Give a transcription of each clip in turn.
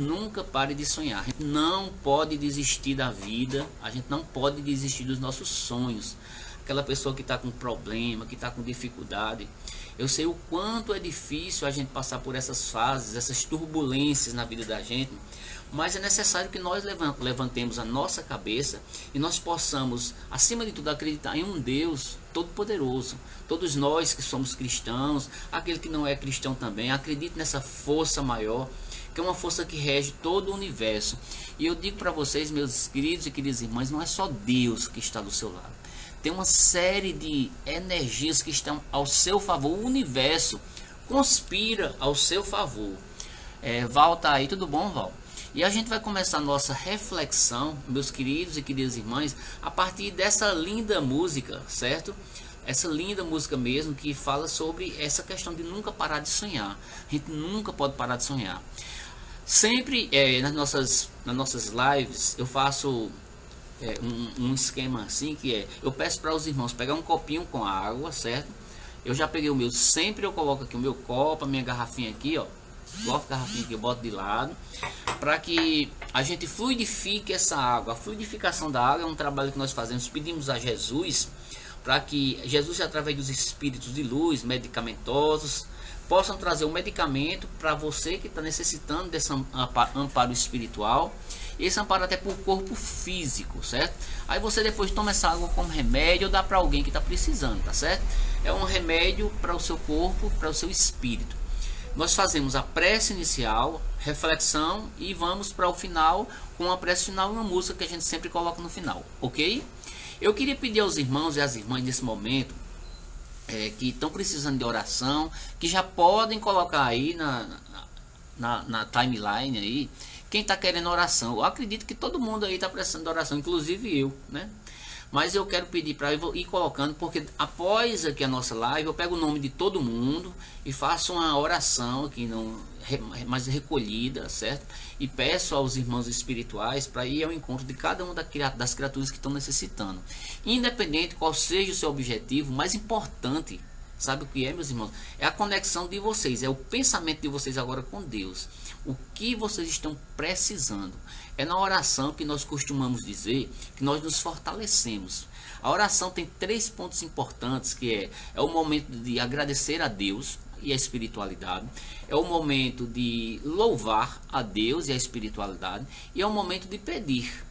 Nunca pare de sonhar. A gente não pode desistir da vida. A gente não pode desistir dos nossos sonhos. Aquela pessoa que está com problema, que está com dificuldade. Eu sei o quanto é difícil a gente passar por essas fases, essas turbulências na vida da gente. Mas é necessário que nós levantemos a nossa cabeça e nós possamos, acima de tudo, acreditar em um Deus Todo-Poderoso. Todos nós que somos cristãos, aquele que não é cristão também, acredite nessa força maior, que é uma força que rege todo o universo. E eu digo para vocês, meus queridos e queridas irmãs, não é só Deus que está do seu lado. Tem uma série de energias que estão ao seu favor. O universo conspira ao seu favor. Val tá aí, tudo bom, Val? E a gente vai começar a nossa reflexão, meus queridos e queridas irmãs, a partir dessa linda música, certo? Essa linda música mesmo, que fala sobre essa questão de nunca parar de sonhar. A gente nunca pode parar de sonhar. Sempre nas nossas lives eu faço um esquema assim, que eu peço para os irmãos pegar um copinho com água, certo? Eu já peguei o meu, sempre eu coloco aqui o meu copo, a minha garrafinha aqui, ó. Coloco a garrafinha aqui, eu boto de lado, para que a gente fluidifique essa água. A fluidificação da água é um trabalho que nós fazemos, pedimos a Jesus, para que Jesus, através dos espíritos de luz medicamentosos, possam trazer o medicamento para você que está necessitando desse amparo espiritual. Esse amparo até para o corpo físico, certo? Aí você depois toma essa água como remédio ou dá para alguém que está precisando, tá certo? É um remédio para o seu corpo, para o seu espírito. Nós fazemos a prece inicial, reflexão e vamos para o final com a prece final e uma música que a gente sempre coloca no final, ok? Eu queria pedir aos irmãos e às irmãs nesse momento que estão precisando de oração, que já podem colocar aí na timeline aí, quem está querendo oração. Eu acredito que todo mundo aí está precisando de oração, inclusive eu, né? Mas eu quero pedir para ir colocando, porque após aqui a nossa live, eu pego o nome de todo mundo e faço uma oração aqui mais recolhida, certo? E peço aos irmãos espirituais para ir ao encontro de cada uma das criaturas que estão necessitando. Independente qual seja o seu objetivo, o mais importante, sabe o que é, meus irmãos? É a conexão de vocês, é o pensamento de vocês agora com Deus. O que vocês estão precisando. É na oração que nós costumamos dizer que nós nos fortalecemos. A oração tem 3 pontos importantes, que é o momento de agradecer a Deus e a espiritualidade, é o momento de louvar a Deus e a espiritualidade, e é o momento de pedir.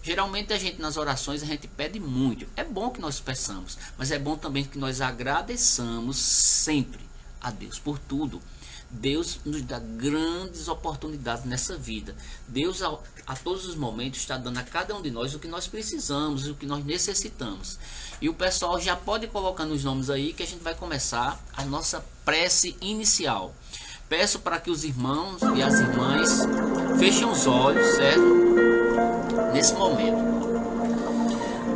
Geralmente a gente nas orações a gente pede muito. É bom que nós peçamos, mas é bom também que nós agradeçamos sempre a Deus por tudo. Deus nos dá grandes oportunidades nessa vida. Deus a todos os momentos está dando a cada um de nós o que nós precisamos, o que nós necessitamos. E o pessoal já pode colocar nos nomes aí que a gente vai começar a nossa prece inicial. Peço para que os irmãos e as irmãs fechem os olhos, certo? Nesse momento.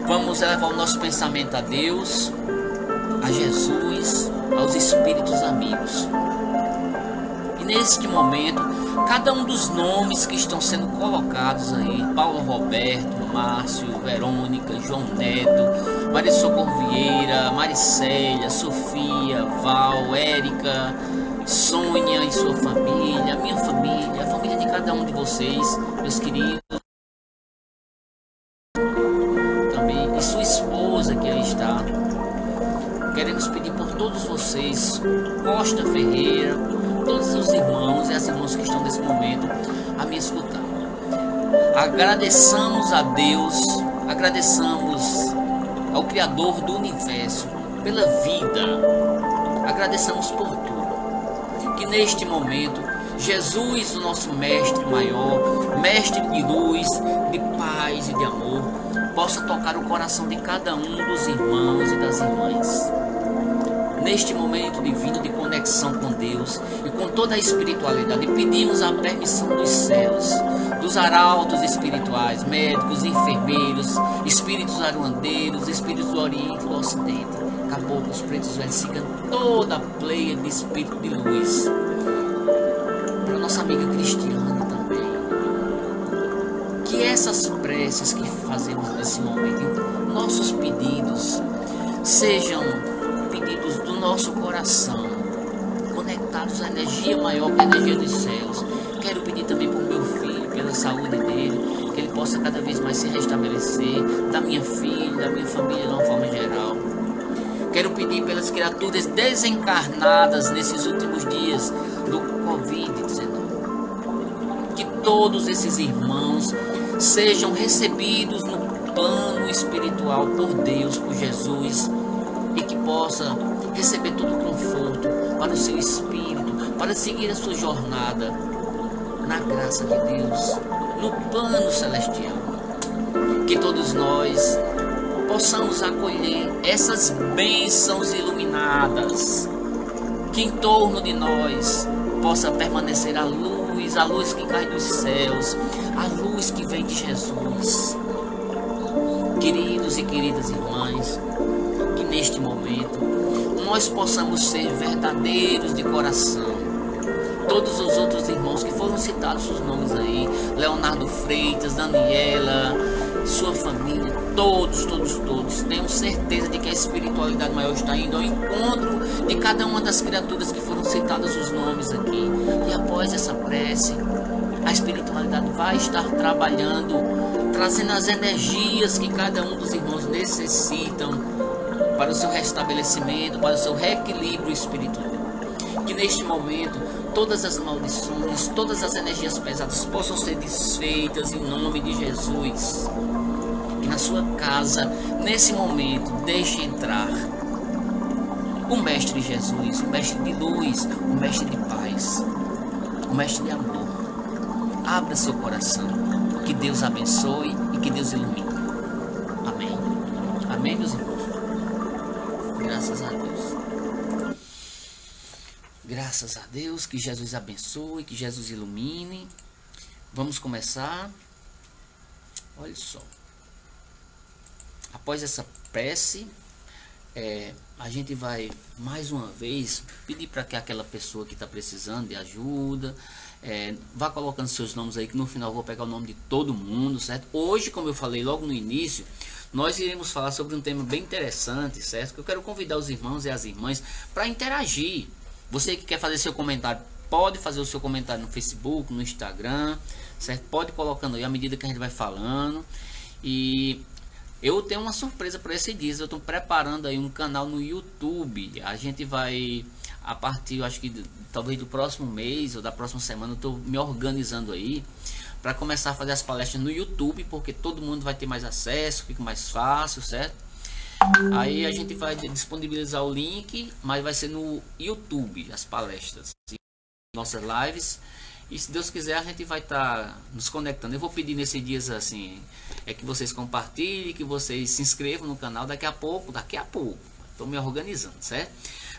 Vamos elevar o nosso pensamento a Deus, a Jesus, aos espíritos amigos. Neste momento, cada um dos nomes que estão sendo colocados aí, Paulo Roberto, Márcio, Verônica, João Neto, Maria Socorro Vieira, Maricélia, Sofia, Val, Érica, Sônia e sua família, minha família, a família de cada um de vocês, meus queridos, também, e sua esposa que aí está. Queremos pedir por todos vocês, Costa Ferreira, todos os irmãos e as irmãs que estão nesse momento a me escutar. Agradeçamos a Deus, agradecemos ao Criador do Universo pela vida, agradecemos por tudo. Que neste momento, Jesus, o nosso Mestre maior, Mestre de luz, de paz e de amor, possa tocar o coração de cada um dos irmãos e das irmãs. Neste momento divino de conexão com Deus e com toda a espiritualidade, pedimos a permissão dos céus, dos arautos espirituais, médicos, enfermeiros, espíritos aruandeiros, espíritos do Oriente e do Ocidente, caboclos, pretos, velhos, ciganos, toda a pleia de espírito de luz. Para nossa amiga Cristiane também. Que essas preces que fazemos nesse momento, nossos pedidos, sejam pedidos do nosso coração, conectados à energia maior que a energia dos céus. Quero pedir também por meu filho, saúde dele, que ele possa cada vez mais se restabelecer, da minha filha, da minha família de uma forma geral. Quero pedir pelas criaturas desencarnadas nesses últimos dias do Covid-19, que todos esses irmãos sejam recebidos no plano espiritual por Deus, por Jesus, e que possa receber todo o conforto para o seu espírito, para seguir a sua jornada na graça de Deus, no plano celestial. Que todos nós possamos acolher essas bênçãos iluminadas, que em torno de nós possa permanecer a luz que cai dos céus, a luz que vem de Jesus. Queridos e queridas irmãs, que neste momento nós possamos ser verdadeiros de coração. Todos os outros irmãos que foram citados os nomes aí, Leonardo Freitas, Daniela, sua família, todos, tenham certeza de que a espiritualidade maior está indo ao encontro de cada uma das criaturas que foram citadas os nomes aqui. E após essa prece, a espiritualidade vai estar trabalhando, trazendo as energias que cada um dos irmãos necessitam para o seu restabelecimento, para o seu reequilíbrio espiritual. Que neste momento todas as maldições, todas as energias pesadas possam ser desfeitas em nome de Jesus. Que na sua casa, nesse momento, deixe entrar o Mestre Jesus, o Mestre de luz, o Mestre de paz, o Mestre de amor. Abra seu coração, que Deus abençoe e que Deus ilumine. Amém. Amém, meus irmãos. Graças a Deus. Graças a Deus, que Jesus abençoe, que Jesus ilumine. Vamos começar. Olha só. Após essa prece, a gente vai mais uma vez pedir para que aquela pessoa que está precisando de ajuda, vá colocando seus nomes aí, que no final eu vou pegar o nome de todo mundo, certo? Hoje, como eu falei logo no início, nós iremos falar sobre um tema bem interessante, certo? Que eu quero convidar os irmãos e as irmãs para interagir. Você que quer fazer seu comentário, pode fazer o seu comentário no Facebook, no Instagram, certo? Pode colocando aí à medida que a gente vai falando. E eu tenho uma surpresa para esse dia. Eu estou preparando aí um canal no YouTube. A gente vai, a partir, eu acho que talvez do próximo mês ou da próxima semana, eu estou me organizando aí para começar a fazer as palestras no YouTube, porque todo mundo vai ter mais acesso, fica mais fácil, certo? Aí a gente vai disponibilizar o link, mas vai ser no YouTube as palestras, nossas lives. E se Deus quiser, a gente vai estar nos conectando. Eu vou pedir nesses dias assim, que vocês compartilhem, que vocês se inscrevam no canal daqui a pouco. Estou me organizando, certo?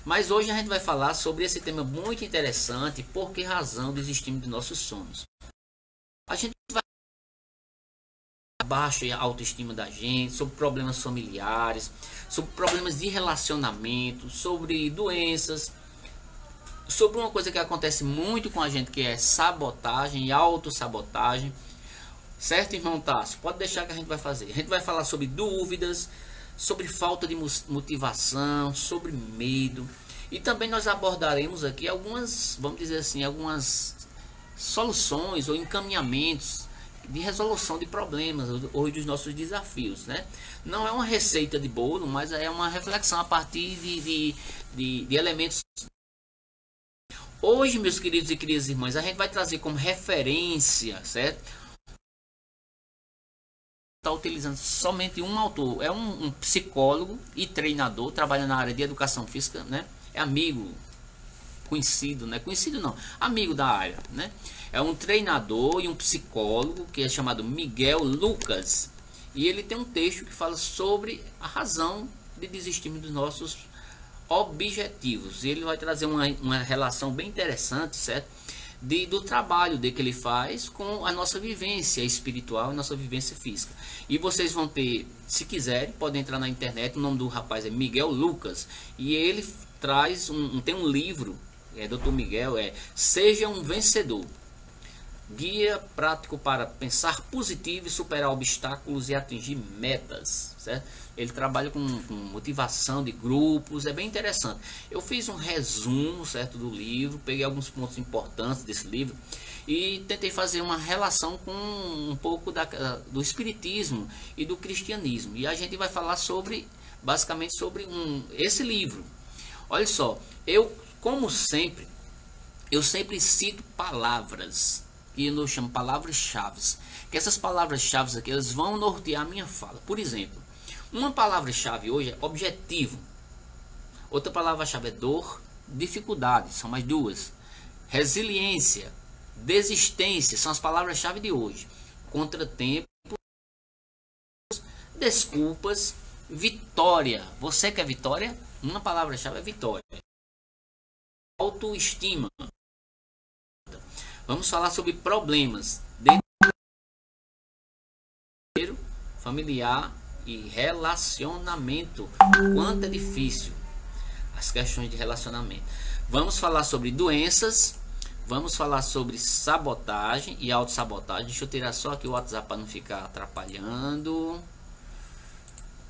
Mas hoje a gente vai falar sobre esse tema muito interessante. Por que razão desistimos de nossos sonhos? A gente vai baixa a autoestima da gente, sobre problemas familiares, sobre problemas de relacionamento, sobre doenças, sobre uma coisa que acontece muito com a gente, que é sabotagem e autossabotagem. Certo, irmão Tássio? Pode deixar que a gente vai fazer. A gente vai falar sobre dúvidas, sobre falta de motivação, sobre medo. E também nós abordaremos aqui algumas, vamos dizer assim, algumas soluções ou encaminhamentos de resolução de problemas ou dos nossos desafios, né? Não é uma receita de bolo, mas é uma reflexão a partir de elementos. Hoje, meus queridos e queridas irmãs, a gente vai trazer como referência, certo? Está utilizando somente um autor, é um psicólogo e treinador, trabalha na área de educação física, né? É amigo, conhecido, né? Conhecido não, amigo da área, né? É um treinador e um psicólogo que é chamado Miguel Lucas. E ele tem um texto que fala sobre a razão de desistirmos dos nossos objetivos. E ele vai trazer uma relação bem interessante, certo? Do trabalho que ele faz com a nossa vivência espiritual e nossa vivência física. E vocês vão ter, se quiserem, podem entrar na internet. O nome do rapaz é Miguel Lucas. E ele traz tem um livro, Dr. Miguel, Seja um Vencedor. Guia prático para pensar positivo e superar obstáculos e atingir metas, certo? Ele trabalha com motivação de grupos, é bem interessante. Eu fiz um resumo, certo, do livro, peguei alguns pontos importantes desse livro e tentei fazer uma relação com um pouco do espiritismo e do cristianismo. E a gente vai falar sobre, basicamente, sobre esse livro. Olha só, como sempre, eu sempre cito palavras, que eu chamo palavras-chave, que essas palavras-chave aqui, elas vão nortear a minha fala. Por exemplo, uma palavra-chave hoje é objetivo, outra palavra-chave é dor, dificuldade, são mais duas, resiliência, desistência, são as palavras-chave de hoje, contratempo, desculpas, vitória. Você quer vitória? Uma palavra-chave é vitória. Autoestima. Vamos falar sobre problemas familiar e relacionamento. Quanto é difícil as questões de relacionamento. Vamos falar sobre doenças. Vamos falar sobre sabotagem e autossabotagem. Deixa eu tirar só aqui o WhatsApp para não ficar atrapalhando.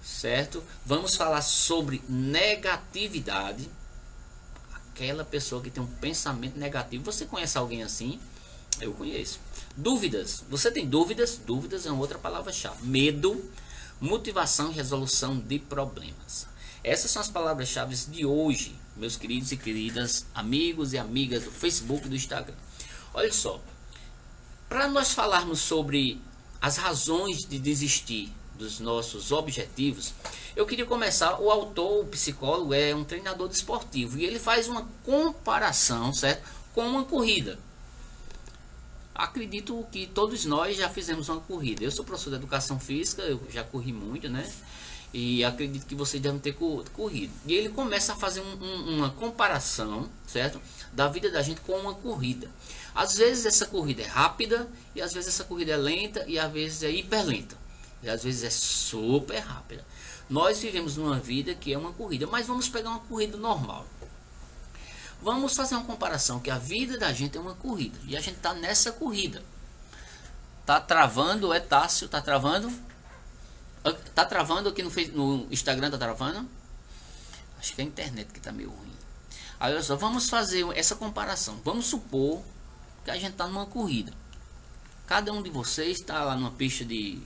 Certo? Vamos falar sobre negatividade. Aquela pessoa que tem um pensamento negativo. Você conhece alguém assim? Eu conheço. Dúvidas. Você tem dúvidas? Dúvidas é uma outra palavra-chave. Medo, motivação e resolução de problemas. Essas são as palavras-chave de hoje, meus queridos e queridas amigos e amigas do Facebook e do Instagram. Olha só. Para nós falarmos sobre as razões de desistir dos nossos objetivos, eu queria começar. O autor, o psicólogo, é um treinador desportivo e ele faz uma comparação, certo, com uma corrida. Acredito que todos nós já fizemos uma corrida. Eu sou professor de educação física, eu já corri muito, né? E acredito que vocês devem ter corrido. E ele começa a fazer uma comparação, certo, da vida da gente com uma corrida. Às vezes essa corrida é rápida e às vezes essa corrida é lenta e às vezes é hiper lenta. E às vezes é super rápida. Nós vivemos numa vida que é uma corrida, mas vamos pegar uma corrida normal. Vamos fazer uma comparação que a vida da gente é uma corrida e a gente está nessa corrida. Tá travando, é Tássio? Tá travando? Tá travando aqui no Instagram, tá travando? Acho que é a internet que tá meio ruim. Aí olha só, vamos fazer essa comparação. Vamos supor que a gente tá numa corrida. Cada um de vocês está lá numa pista de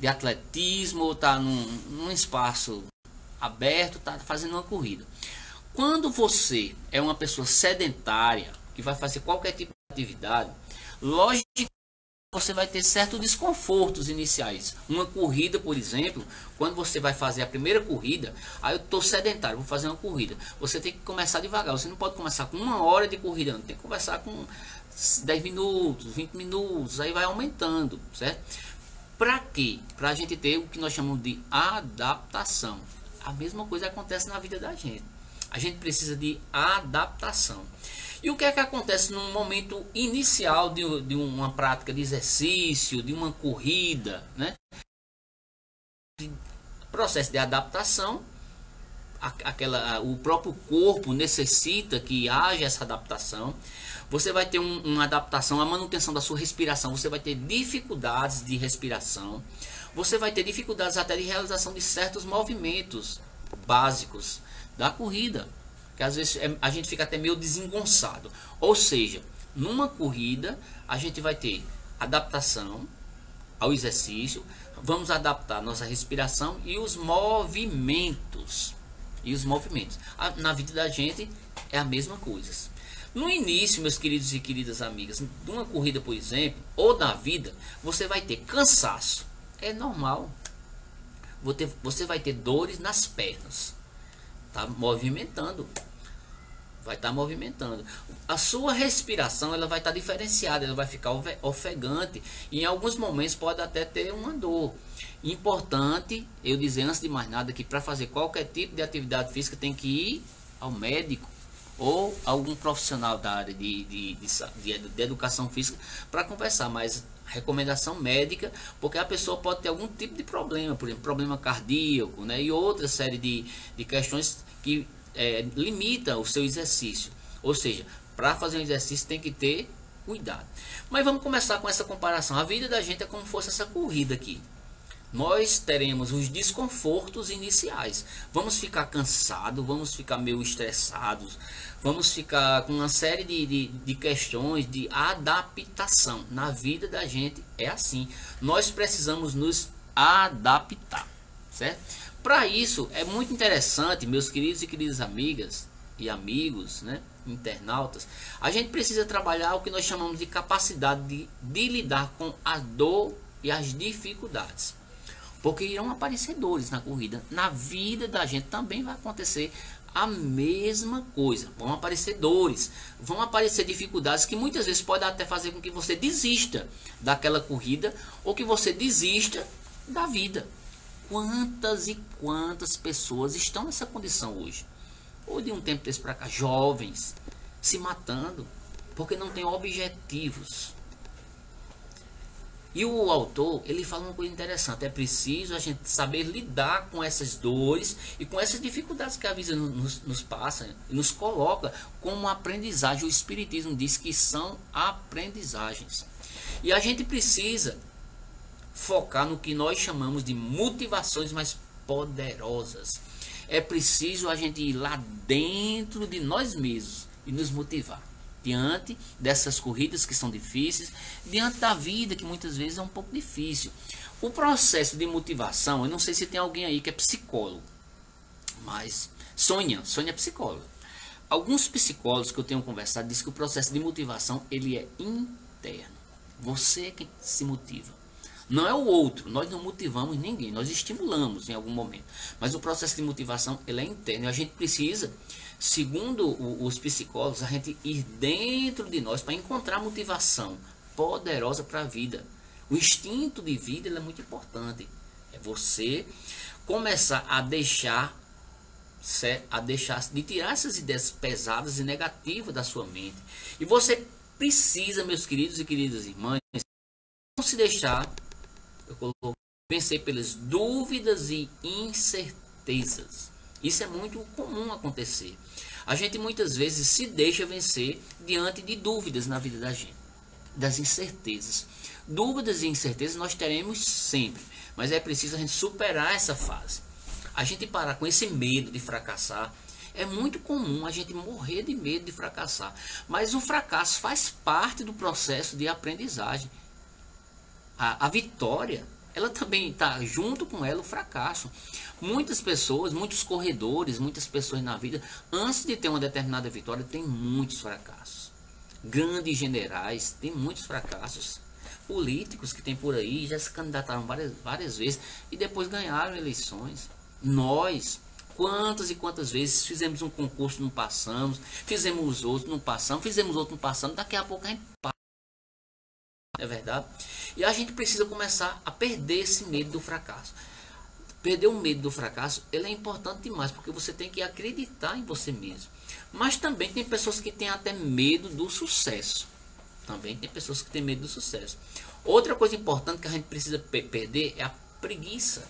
atletismo, ou está num espaço aberto, está fazendo uma corrida. Quando você é uma pessoa sedentária, que vai fazer qualquer tipo de atividade, logicamente você vai ter certos desconfortos iniciais. Uma corrida, por exemplo, quando você vai fazer a primeira corrida, aí eu estou sedentário, vou fazer uma corrida. Você tem que começar devagar, você não pode começar com 1 hora de corrida, não. Tem que começar com 10 minutos, 20 minutos, aí vai aumentando, certo? Para quê? Para a gente ter o que nós chamamos de adaptação. A mesma coisa acontece na vida da gente. A gente precisa de adaptação. E o que é que acontece no momento inicial de uma prática de exercício, de uma corrida, né? Processo de adaptação, o próprio corpo necessita que haja essa adaptação. Você vai ter uma adaptação, a manutenção da sua respiração. Você vai ter dificuldades de respiração. Você vai ter dificuldades até de realização de certos movimentos básicos da corrida, que às vezes a gente fica até meio desengonçado. Ou seja, numa corrida a gente vai ter adaptação ao exercício, vamos adaptar nossa respiração e os movimentos. Na vida da gente é a mesma coisa. No início, meus queridos e queridas amigas, de uma corrida, por exemplo, ou da vida, você vai ter cansaço. É normal. Você vai ter dores nas pernas. Tá movimentando. Vai estar movimentando. A sua respiração ela vai estar diferenciada, ela vai ficar ofegante. E em alguns momentos pode até ter uma dor. Importante eu dizer antes de mais nada que para fazer qualquer tipo de atividade física tem que ir ao médico ou algum profissional da área de educação física para conversar, mas recomendação médica, porque a pessoa pode ter algum tipo de problema, por exemplo, problema cardíaco, né, e outra série de questões que limita o seu exercício. Ou seja, para fazer um exercício tem que ter cuidado. Mas vamos começar com essa comparação. A vida da gente é como se fosse essa corrida aqui. Nós teremos os desconfortos iniciais. Vamos ficar cansados, vamos ficar meio estressados, vamos ficar com uma série de questões de adaptação. Na vida da gente é assim. Nós precisamos nos adaptar, certo? Para isso é muito interessante, meus queridos e queridas amigas e amigos, né, internautas, a gente precisa trabalhar o que nós chamamos de capacidade de lidar com a dor e as dificuldades. Porque irão aparecer dores na corrida. Na vida da gente também vai acontecer a mesma coisa. Vão aparecer dores, vão aparecer dificuldades que muitas vezes podem até fazer com que você desista daquela corrida ou que você desista da vida. Quantas e quantas pessoas estão nessa condição hoje? Ou de um tempo desse para cá, jovens se matando porque não têm objetivos. E o autor, ele fala uma coisa interessante. É preciso a gente saber lidar com essas dores e com essas dificuldades que a vida nos passa e nos coloca como aprendizagem. O Espiritismo diz que são aprendizagens. E a gente precisa focar no que nós chamamos de motivações mais poderosas. É preciso a gente ir lá dentro de nós mesmos e nos motivar. Diante dessas corridas que são difíceis, diante da vida que muitas vezes é um pouco difícil. O processo de motivação, eu não sei se tem alguém aí que é psicólogo, mas Sônia é psicóloga. Alguns psicólogos que eu tenho conversado dizem que o processo de motivação ele é interno. Você é quem se motiva. Não é o outro, nós não motivamos ninguém, nós estimulamos em algum momento. Mas o processo de motivação ele é interno e a gente precisa, segundo os psicólogos, a gente ir dentro de nós para encontrar motivação poderosa para a vida. O instinto de vida ele é muito importante. É você começar a deixar de tirar essas ideias pesadas e negativas da sua mente. E você precisa, meus queridos e queridas irmãs, não se deixar vencer pelas dúvidas e incertezas. Isso é muito comum acontecer. A gente muitas vezes se deixa vencer diante de dúvidas na vida da gente, das incertezas. Dúvidas e incertezas nós teremos sempre, mas é preciso a gente superar essa fase. A gente parar com esse medo de fracassar. É muito comum a gente morrer de medo de fracassar, mas o fracasso faz parte do processo de aprendizagem. A vitória, ela também está junto com ela o fracasso. Muitas pessoas, muitos corredores, muitas pessoas na vida, antes de ter uma determinada vitória, tem muitos fracassos. Grandes generais têm muitos fracassos. Políticos que tem por aí já se candidataram várias vezes e depois ganharam eleições. Nós, quantas e quantas vezes fizemos um concurso, não passamos, fizemos outro, não passamos, fizemos outro, não passamos, daqui a pouco a gente passa. É verdade? E a gente precisa começar a perder esse medo do fracasso. Perder o medo do fracasso, ele é importante demais, porque você tem que acreditar em você mesmo. Mas também tem pessoas que têm até medo do sucesso. Também tem pessoas que têm medo do sucesso. Outra coisa importante que a gente precisa perder é a preguiça.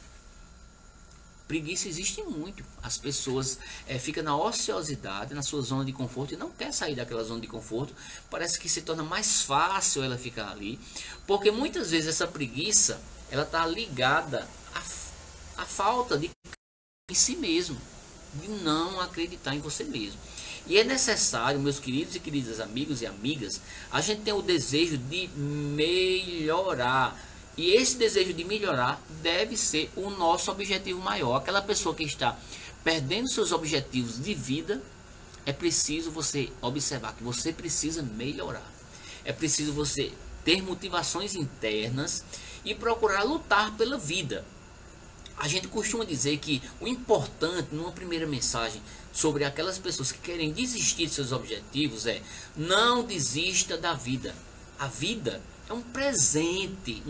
Preguiça existe muito. As pessoas ficam na ociosidade, na sua zona de conforto e não quer sair daquela zona de conforto. Parece que se torna mais fácil ela ficar ali, porque muitas vezes essa preguiça ela está ligada à falta de em si mesmo, de não acreditar em você mesmo. E é necessário, meus queridos e queridas amigos e amigas, a gente tem o desejo de melhorar. E esse desejo de melhorar deve ser o nosso objetivo maior. Aquela pessoa que está perdendo seus objetivos de vida, é preciso você observar que você precisa melhorar. É preciso você ter motivações internas e procurar lutar pela vida. A gente costuma dizer que o importante numa primeira mensagem sobre aquelas pessoas que querem desistir de seus objetivos é: não desista da vida. A vida é um presente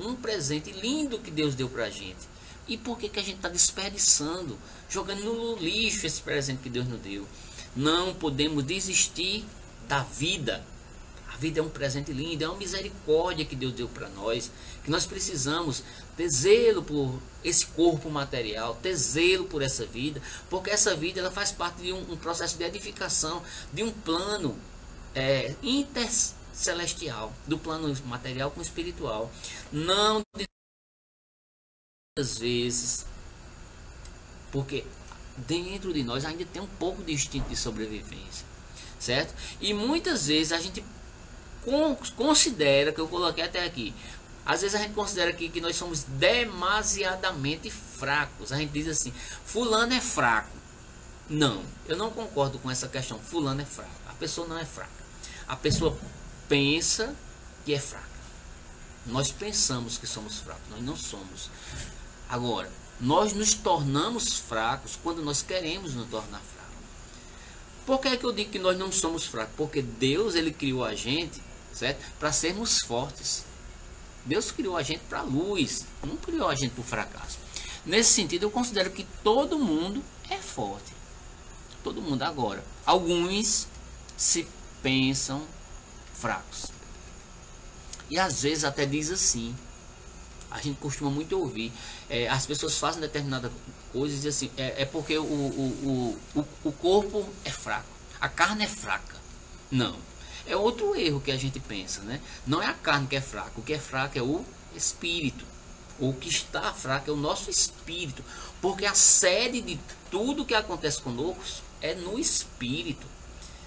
lindo que Deus deu pra gente. E por que a gente está desperdiçando, jogando no lixo esse presente que Deus nos deu? Não podemos desistir da vida. A vida é um presente lindo, é uma misericórdia que Deus deu para nós, que nós precisamos ter zelo por esse corpo material, ter zelo por essa vida, porque essa vida ela faz parte de um processo de edificação, de um plano celestial, do plano material com o espiritual. Não muitas vezes, porque dentro de nós ainda tem um pouco de instinto de sobrevivência, certo? E muitas vezes a gente considera, que eu coloquei até aqui, às vezes a gente considera que nós somos demasiadamente fracos. A gente diz assim, fulano é fraco. Não, eu não concordo com essa questão. Fulano é fraco. A pessoa não é fraca. A pessoa pensa que é fraca. Nós pensamos que somos fracos, nós não somos. Agora, nós nos tornamos fracos quando nós queremos nos tornar fracos. Por que é que eu digo que nós não somos fracos? Porque Deus, ele criou a gente, certo? Para sermos fortes. Deus criou a gente para a luz, não criou a gente para o fracasso. Nesse sentido, eu considero que todo mundo é forte. Todo mundo. Agora, alguns se pensam fracos. E às vezes até diz assim, a gente costuma muito ouvir, as pessoas fazem determinada coisa e dizem assim, é porque o corpo é fraco, a carne é fraca. Não. É outro erro que a gente pensa, né? Não é a carne que é fraca, o que é fraco é o espírito. O que está fraco é o nosso espírito, porque a sede de tudo que acontece conosco é no espírito.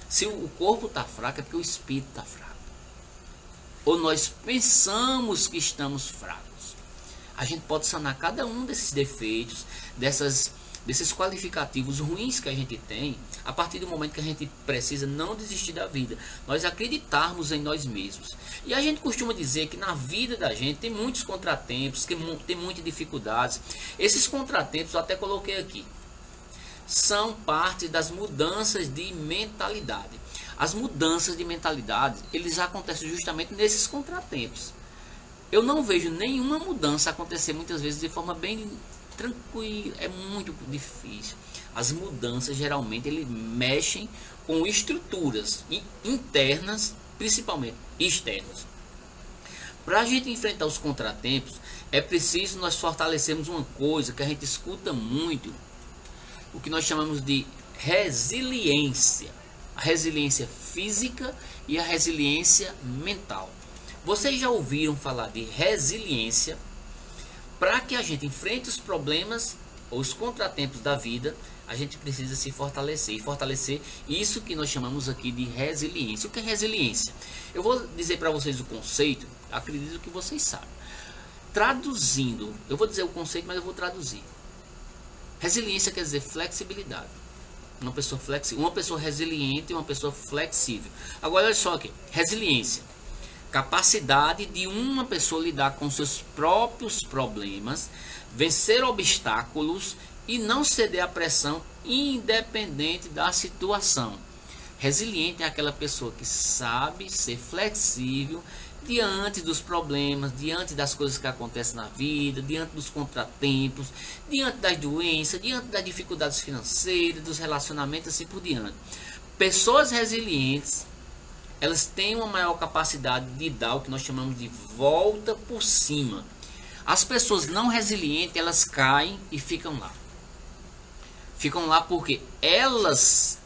Se o corpo está fraco é porque o espírito está fraco. Ou nós pensamos que estamos fracos. A gente pode sanar cada um desses defeitos, desses qualificativos ruins que a gente tem, a partir do momento que a gente precisa não desistir da vida, nós acreditarmos em nós mesmos. E a gente costuma dizer que na vida da gente tem muitos contratempos, que tem muitas dificuldades. Esses contratempos, eu até coloquei aqui, são parte das mudanças de mentalidade. As mudanças de mentalidade, eles acontecem justamente nesses contratempos. Eu não vejo nenhuma mudança acontecer muitas vezes de forma bem tranquila, é muito difícil. As mudanças geralmente eles mexem com estruturas internas, principalmente externas. Para a gente enfrentar os contratempos, é preciso nós fortalecermos uma coisa que a gente escuta muito, o que nós chamamos de resiliência. A resiliência física e a resiliência mental. Vocês já ouviram falar de resiliência? Para que a gente enfrente os problemas ou os contratempos da vida, a gente precisa se fortalecer. E fortalecer isso que nós chamamos aqui de resiliência. O que é resiliência? Eu vou dizer para vocês o conceito, acredito que vocês sabem. Traduzindo, eu vou dizer o conceito, mas eu vou traduzir. Resiliência quer dizer flexibilidade. Uma pessoa resiliente e uma pessoa flexível. Agora olha só aqui, resiliência. Capacidade de uma pessoa lidar com seus próprios problemas, vencer obstáculos e não ceder à pressão independente da situação. Resiliente é aquela pessoa que sabe ser flexível diante dos problemas, diante das coisas que acontecem na vida, diante dos contratempos, diante das doenças, diante das dificuldades financeiras, dos relacionamentos, assim por diante. Pessoas resilientes, elas têm uma maior capacidade de dar o que nós chamamos de volta por cima. As pessoas não resilientes, elas caem e ficam lá. Ficam lá porque elas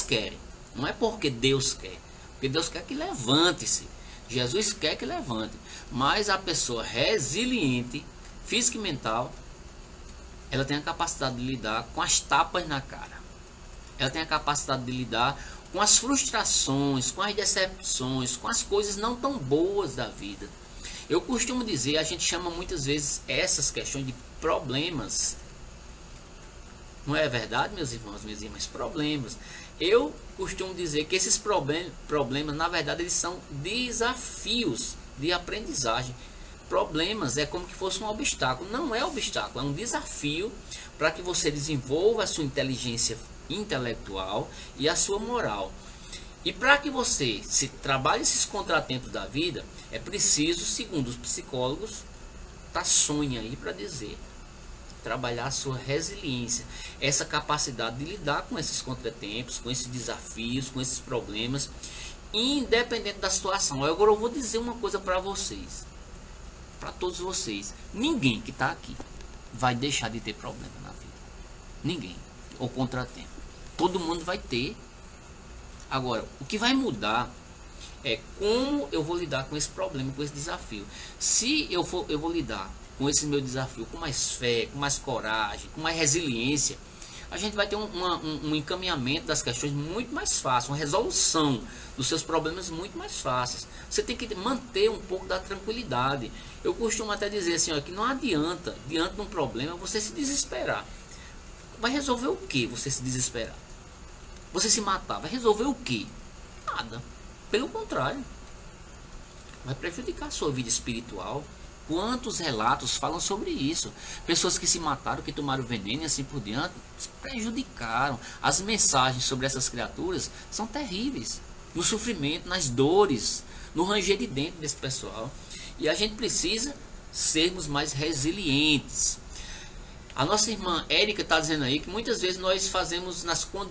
querem. Não é porque Deus quer. Porque Deus quer que levante-se. Jesus quer que levante. Mas a pessoa resiliente, física e mental, ela tem a capacidade de lidar com as tapas na cara. Ela tem a capacidade de lidar com as frustrações, com as decepções, com as coisas não tão boas da vida. Eu costumo dizer, a gente chama muitas vezes essas questões de problemas. Não é verdade, meus irmãos, minhas irmãs? Problemas. Eu costumo dizer que esses problemas, na verdade, eles são desafios de aprendizagem. Problemas é como que fosse um obstáculo. Não é obstáculo, é um desafio para que você desenvolva a sua inteligência intelectual e a sua moral. E para que você se trabalhe esses contratempos da vida, é preciso, segundo os psicólogos, tá sonha aí para dizer, trabalhar a sua resiliência, essa capacidade de lidar com esses contratempos, com esses desafios, com esses problemas, independente da situação. Agora eu vou dizer uma coisa para vocês, para todos vocês: ninguém que está aqui vai deixar de ter problema na vida, ninguém, ou contratempo, todo mundo vai ter. Agora, o que vai mudar é como eu vou lidar com esse problema, com esse desafio. Se eu vou lidar com esse meu desafio com mais fé, com mais coragem, com mais resiliência, a gente vai ter um encaminhamento das questões muito mais fácil, uma resolução dos seus problemas muito mais fáceis. Você tem que manter um pouco da tranquilidade. Eu costumo até dizer assim, ó, que não adianta, diante de um problema, você se desesperar. Vai resolver o que você se desesperar? Você se matar, vai resolver o que? Nada. Pelo contrário, vai prejudicar a sua vida espiritual. Quantos relatos falam sobre isso? Pessoas que se mataram, que tomaram veneno e assim por diante, se prejudicaram. As mensagens sobre essas criaturas são terríveis. No sofrimento, nas dores, no ranger de dentro desse pessoal. E a gente precisa sermos mais resilientes. A nossa irmã Érica está dizendo aí que muitas vezes nós fazemos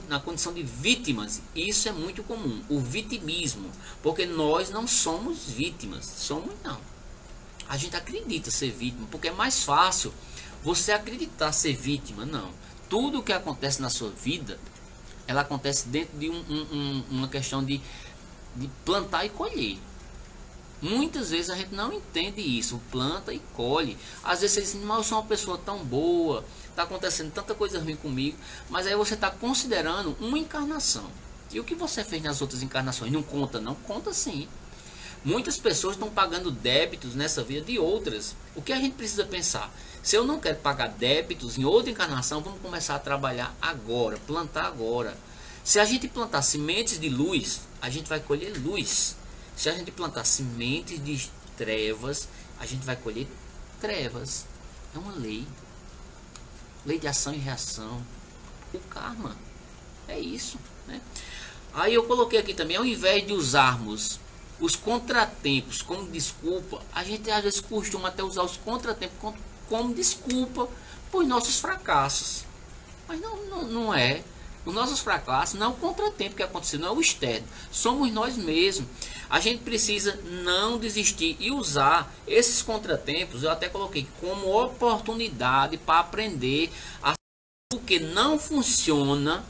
na condição de vítimas. E isso é muito comum, o vitimismo. Porque nós não somos vítimas. Somos não. A gente acredita ser vítima, porque é mais fácil você acreditar ser vítima. Não. Tudo o que acontece na sua vida, ela acontece dentro de uma questão de plantar e colher. Muitas vezes a gente não entende isso, planta e colhe. Às vezes você diz assim, mas eu sou uma pessoa tão boa, está acontecendo tanta coisa ruim comigo, mas aí você está considerando uma encarnação. E o que você fez nas outras encarnações? Não conta não? Conta sim. Muitas pessoas estão pagando débitos nessa vida de outras. O que a gente precisa pensar? Se eu não quero pagar débitos em outra encarnação, vamos começar a trabalhar agora, plantar agora. Se a gente plantar sementes de luz, a gente vai colher luz. Se a gente plantar sementes de trevas, a gente vai colher trevas. É uma lei. Lei de ação e reação. O karma. É isso, né? Aí eu coloquei aqui também, ao invés de usarmos os contratempos como desculpa, a gente às vezes costuma até usar os contratempos como desculpa por nossos fracassos. Mas não é. Os nossos fracassos não é o contratempo que aconteceu, não é o externo. Somos nós mesmos. A gente precisa não desistir e usar esses contratempos, eu até coloquei como oportunidade para aprender o que não funciona,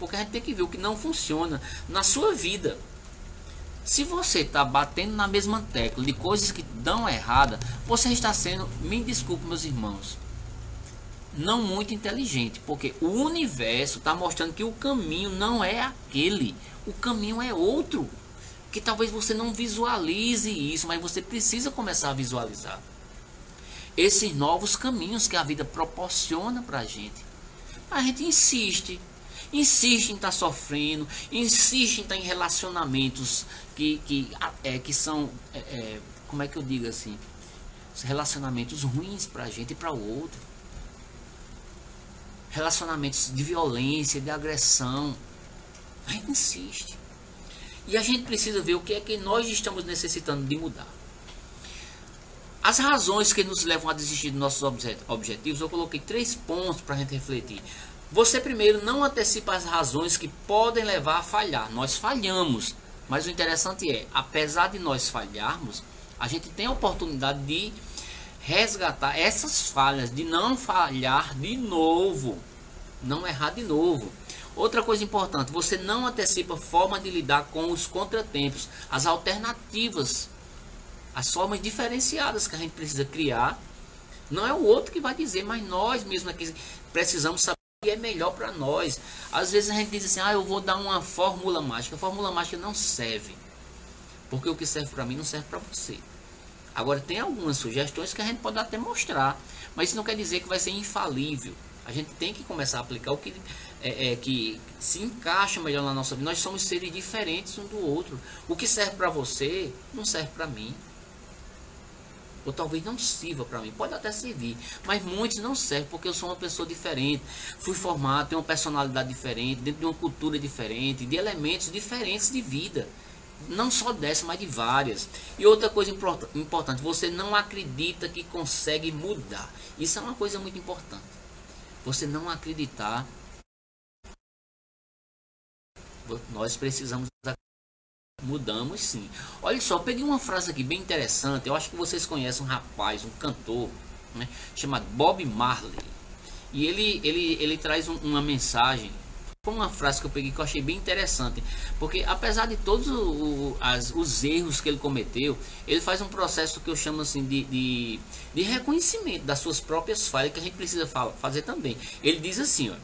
porque a gente tem que ver o que não funciona na sua vida. Se você está batendo na mesma tecla de coisas que dão errada, você está sendo, me desculpe meus irmãos, não muito inteligente, porque o universo está mostrando que o caminho não é aquele, o caminho é outro, que talvez você não visualize isso, mas você precisa começar a visualizar esses novos caminhos que a vida proporciona para a gente. A gente insiste em estar sofrendo, insiste em estar em relacionamentos que são, como é que eu digo assim, relacionamentos ruins para a gente e para o outro. Relacionamentos de violência, de agressão. A gente insiste. E a gente precisa ver o que é que nós estamos necessitando de mudar. As razões que nos levam a desistir dos nossos objetivos, eu coloquei 3 pontos para a gente refletir. Você primeiro não antecipa as razões que podem levar a falhar. Nós falhamos. Mas o interessante é, apesar de nós falharmos, a gente tem a oportunidade de resgatar essas falhas, de não falhar de novo, não errar de novo. Outra coisa importante, você não antecipa a forma de lidar com os contratempos, as alternativas, as formas diferenciadas que a gente precisa criar. Não é o outro que vai dizer, mas nós mesmos aqui precisamos saber o que é melhor para nós. Às vezes a gente diz assim, eu vou dar uma fórmula mágica. A fórmula mágica não serve, porque o que serve para mim não serve para você. Agora tem algumas sugestões que a gente pode até mostrar, mas isso não quer dizer que vai ser infalível. A gente tem que começar a aplicar o que que se encaixa melhor na nossa vida. Nós somos seres diferentes um do outro. O que serve para você não serve para mim, ou talvez não sirva para mim. Pode até servir, mas muitos não servem, porque eu sou uma pessoa diferente, fui formado, tenho uma personalidade diferente, dentro de uma cultura diferente, de elementos diferentes de vida. Não só dessa, mas de várias. E outra coisa importante, você não acredita que consegue mudar. Isso é uma coisa muito importante. Você não acreditar. Nós precisamos mudamos sim. Olha só, eu peguei uma frase aqui bem interessante. Eu acho que vocês conhecem um rapaz, um cantor, né, chamado Bob Marley. E ele traz uma mensagem Foi uma frase que eu peguei que eu achei bem interessante, porque apesar de todos os erros que ele cometeu, ele faz um processo que eu chamo assim de reconhecimento das suas próprias falhas, que a gente precisa fazer também. Ele diz assim, ó,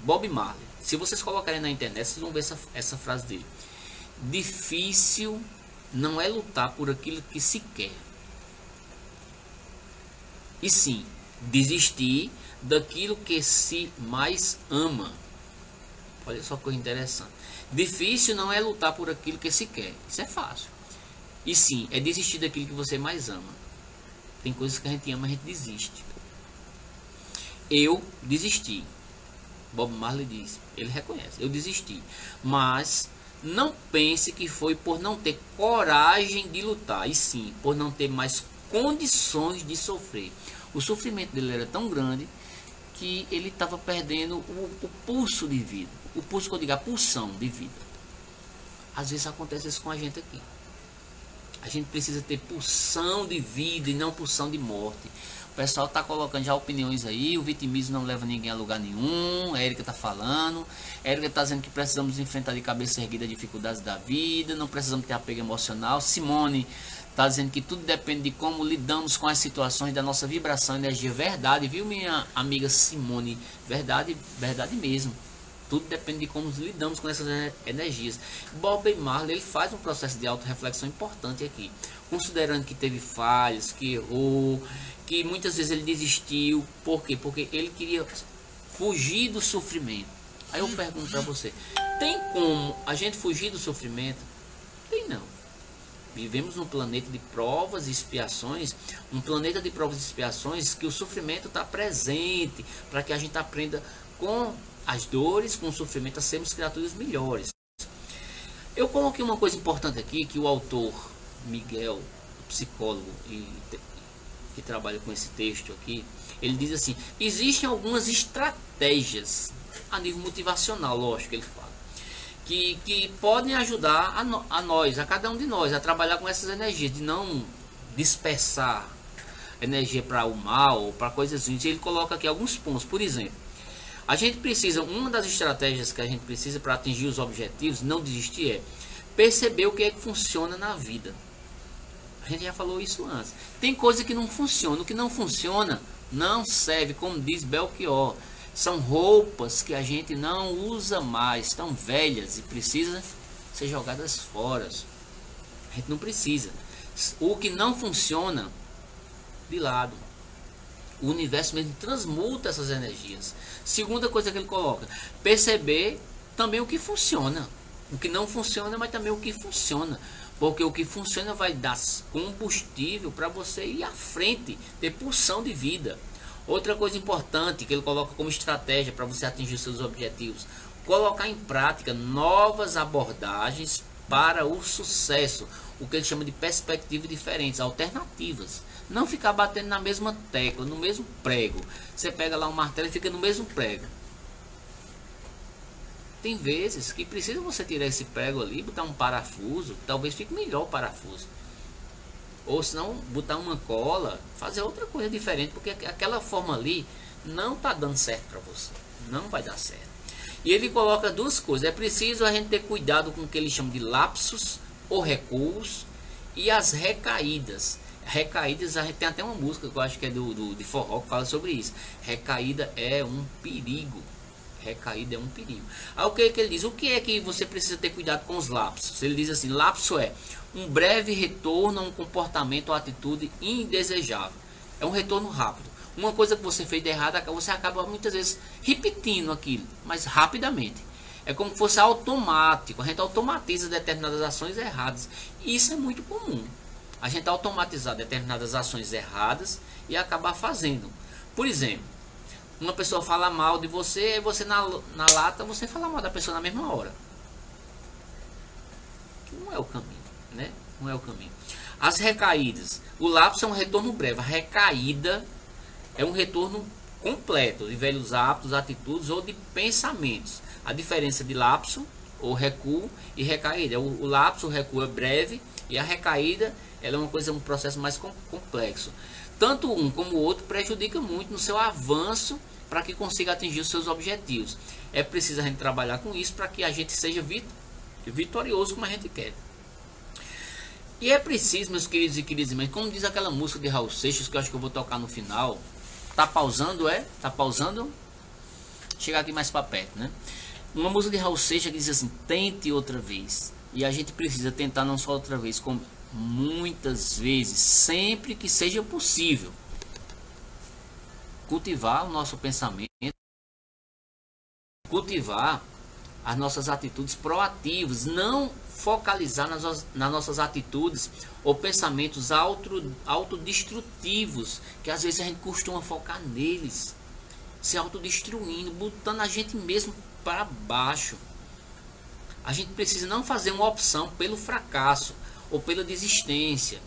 Bob Marley, se vocês colocarem na internet, vocês vão ver essa frase dele: difícil não é lutar por aquilo que se quer, e sim desistir daquilo que se mais ama. Olha só que coisa interessante. Difícil não é lutar por aquilo que se quer. Isso é fácil. E sim, é desistir daquilo que você mais ama. Tem coisas que a gente ama, a gente desiste. Eu desisti. Bob Marley diz. Ele reconhece. Eu desisti. Mas não pense que foi por não ter coragem de lutar. E sim, por não ter mais condições de sofrer. O sofrimento dele era tão grande que ele estava perdendo o pulso de vida. O pulso, que eu digo, a pulsão de vida. Às vezes acontece isso com a gente aqui. A gente precisa ter pulsão de vida e não pulsão de morte. O pessoal está colocando já opiniões aí. O vitimismo não leva ninguém a lugar nenhum. A Érica está falando. A Érica está dizendo que precisamos enfrentar de cabeça erguida as dificuldades da vida. Não precisamos ter apego emocional. Simone está dizendo que tudo depende de como lidamos com as situações, da nossa vibração e energia. Verdade, viu, minha amiga Simone? Verdade, verdade mesmo. Tudo depende de como lidamos com essas energias. Bob Marley, ele faz um processo de autorreflexão importante aqui, considerando que teve falhas, que errou, que muitas vezes ele desistiu. Por quê? Porque ele queria fugir do sofrimento. Aí eu pergunto para você, tem como a gente fugir do sofrimento? Tem não. Vivemos num planeta de provas e expiações, um planeta de provas e expiações que o sofrimento está presente, para que a gente aprenda com as dores, com o sofrimento, a sermos criaturas melhores. Eu coloquei uma coisa importante aqui, que o autor Miguel, psicólogo que trabalha com esse texto aqui, ele diz assim: existem algumas estratégias a nível motivacional, lógico que ele fala, que podem ajudar a nós, a cada um de nós, a trabalhar com essas energias, de não dispersar energia para o mal, para coisas ruins. Ele coloca aqui alguns pontos. Por exemplo, a gente precisa, uma das estratégias que a gente precisa para atingir os objetivos, não desistir, é perceber o que é que funciona na vida. A gente já falou isso antes. Tem coisa que não funciona. O que não funciona não serve, como diz Belchior. São roupas que a gente não usa mais, estão velhas e precisam ser jogadas fora. A gente não precisa. O que não funciona, de lado. O universo mesmo transmuta essas energias. Segunda coisa que ele coloca: perceber também o que funciona. O que não funciona, mas também o que funciona. Porque o que funciona vai dar combustível para você ir à frente, ter pulsão de vida. Outra coisa importante que ele coloca como estratégia para você atingir os seus objetivos: colocar em prática novas abordagens para o sucesso. O que ele chama de perspectivas diferentes, alternativas. Não ficar batendo na mesma tecla, no mesmo prego. Você pega lá um martelo e fica no mesmo prego. Tem vezes que precisa você tirar esse prego ali, botar um parafuso, talvez fique melhor o parafuso. Ou se não, botar uma cola, fazer outra coisa diferente, porque aquela forma ali não está dando certo para você. Não vai dar certo. E ele coloca duas coisas: é preciso a gente ter cuidado com o que ele chama de lapsos ou recuos e as recaídas. Recaídas, a gente tem até uma música que eu acho que é de forró, que fala sobre isso. Recaída é um perigo. Recaída é um perigo. Aí o que ele diz? O que é que você precisa ter cuidado com os lapsos? Ele diz assim: lapso é um breve retorno a um comportamento ou atitude indesejável. É um retorno rápido. Uma coisa que você fez de errado, você acaba muitas vezes repetindo aquilo, mas rapidamente. É como se fosse automático. A gente automatiza determinadas ações erradas. E isso é muito comum. A gente automatizar determinadas ações erradas e acabar fazendo. Por exemplo, uma pessoa fala mal de você, e você na lata, você fala mal da pessoa na mesma hora. Que não é o caminho, né? Não é o caminho. As recaídas. O lapso é um retorno breve. A recaída é um retorno completo de velhos hábitos, atitudes ou de pensamentos. A diferença de lapso ou recuo e recaída: o lapso, o recuo é breve, e a recaída, ela é uma coisa, um processo mais complexo. Tanto um como o outro prejudica muito no seu avanço para que consiga atingir os seus objetivos. É preciso a gente trabalhar com isso para que a gente seja vitorioso como a gente quer. E é preciso, meus queridos e queridas irmãs, como diz aquela música de Raul Seixas, que eu acho que eu vou tocar no final. Tá pausando, é? Tá pausando? Chegar aqui mais para perto, né? Uma música de Raul Seixas que diz assim: tente outra vez. E a gente precisa tentar não só outra vez, como muitas vezes, sempre que seja possível, cultivar o nosso pensamento, cultivar as nossas atitudes proativas, não focalizar nas nossas atitudes ou pensamentos autodestrutivos, que às vezes a gente costuma focar neles, se autodestruindo, botando a gente mesmo para baixo. A gente precisa não fazer uma opção pelo fracasso, ou pela desistência,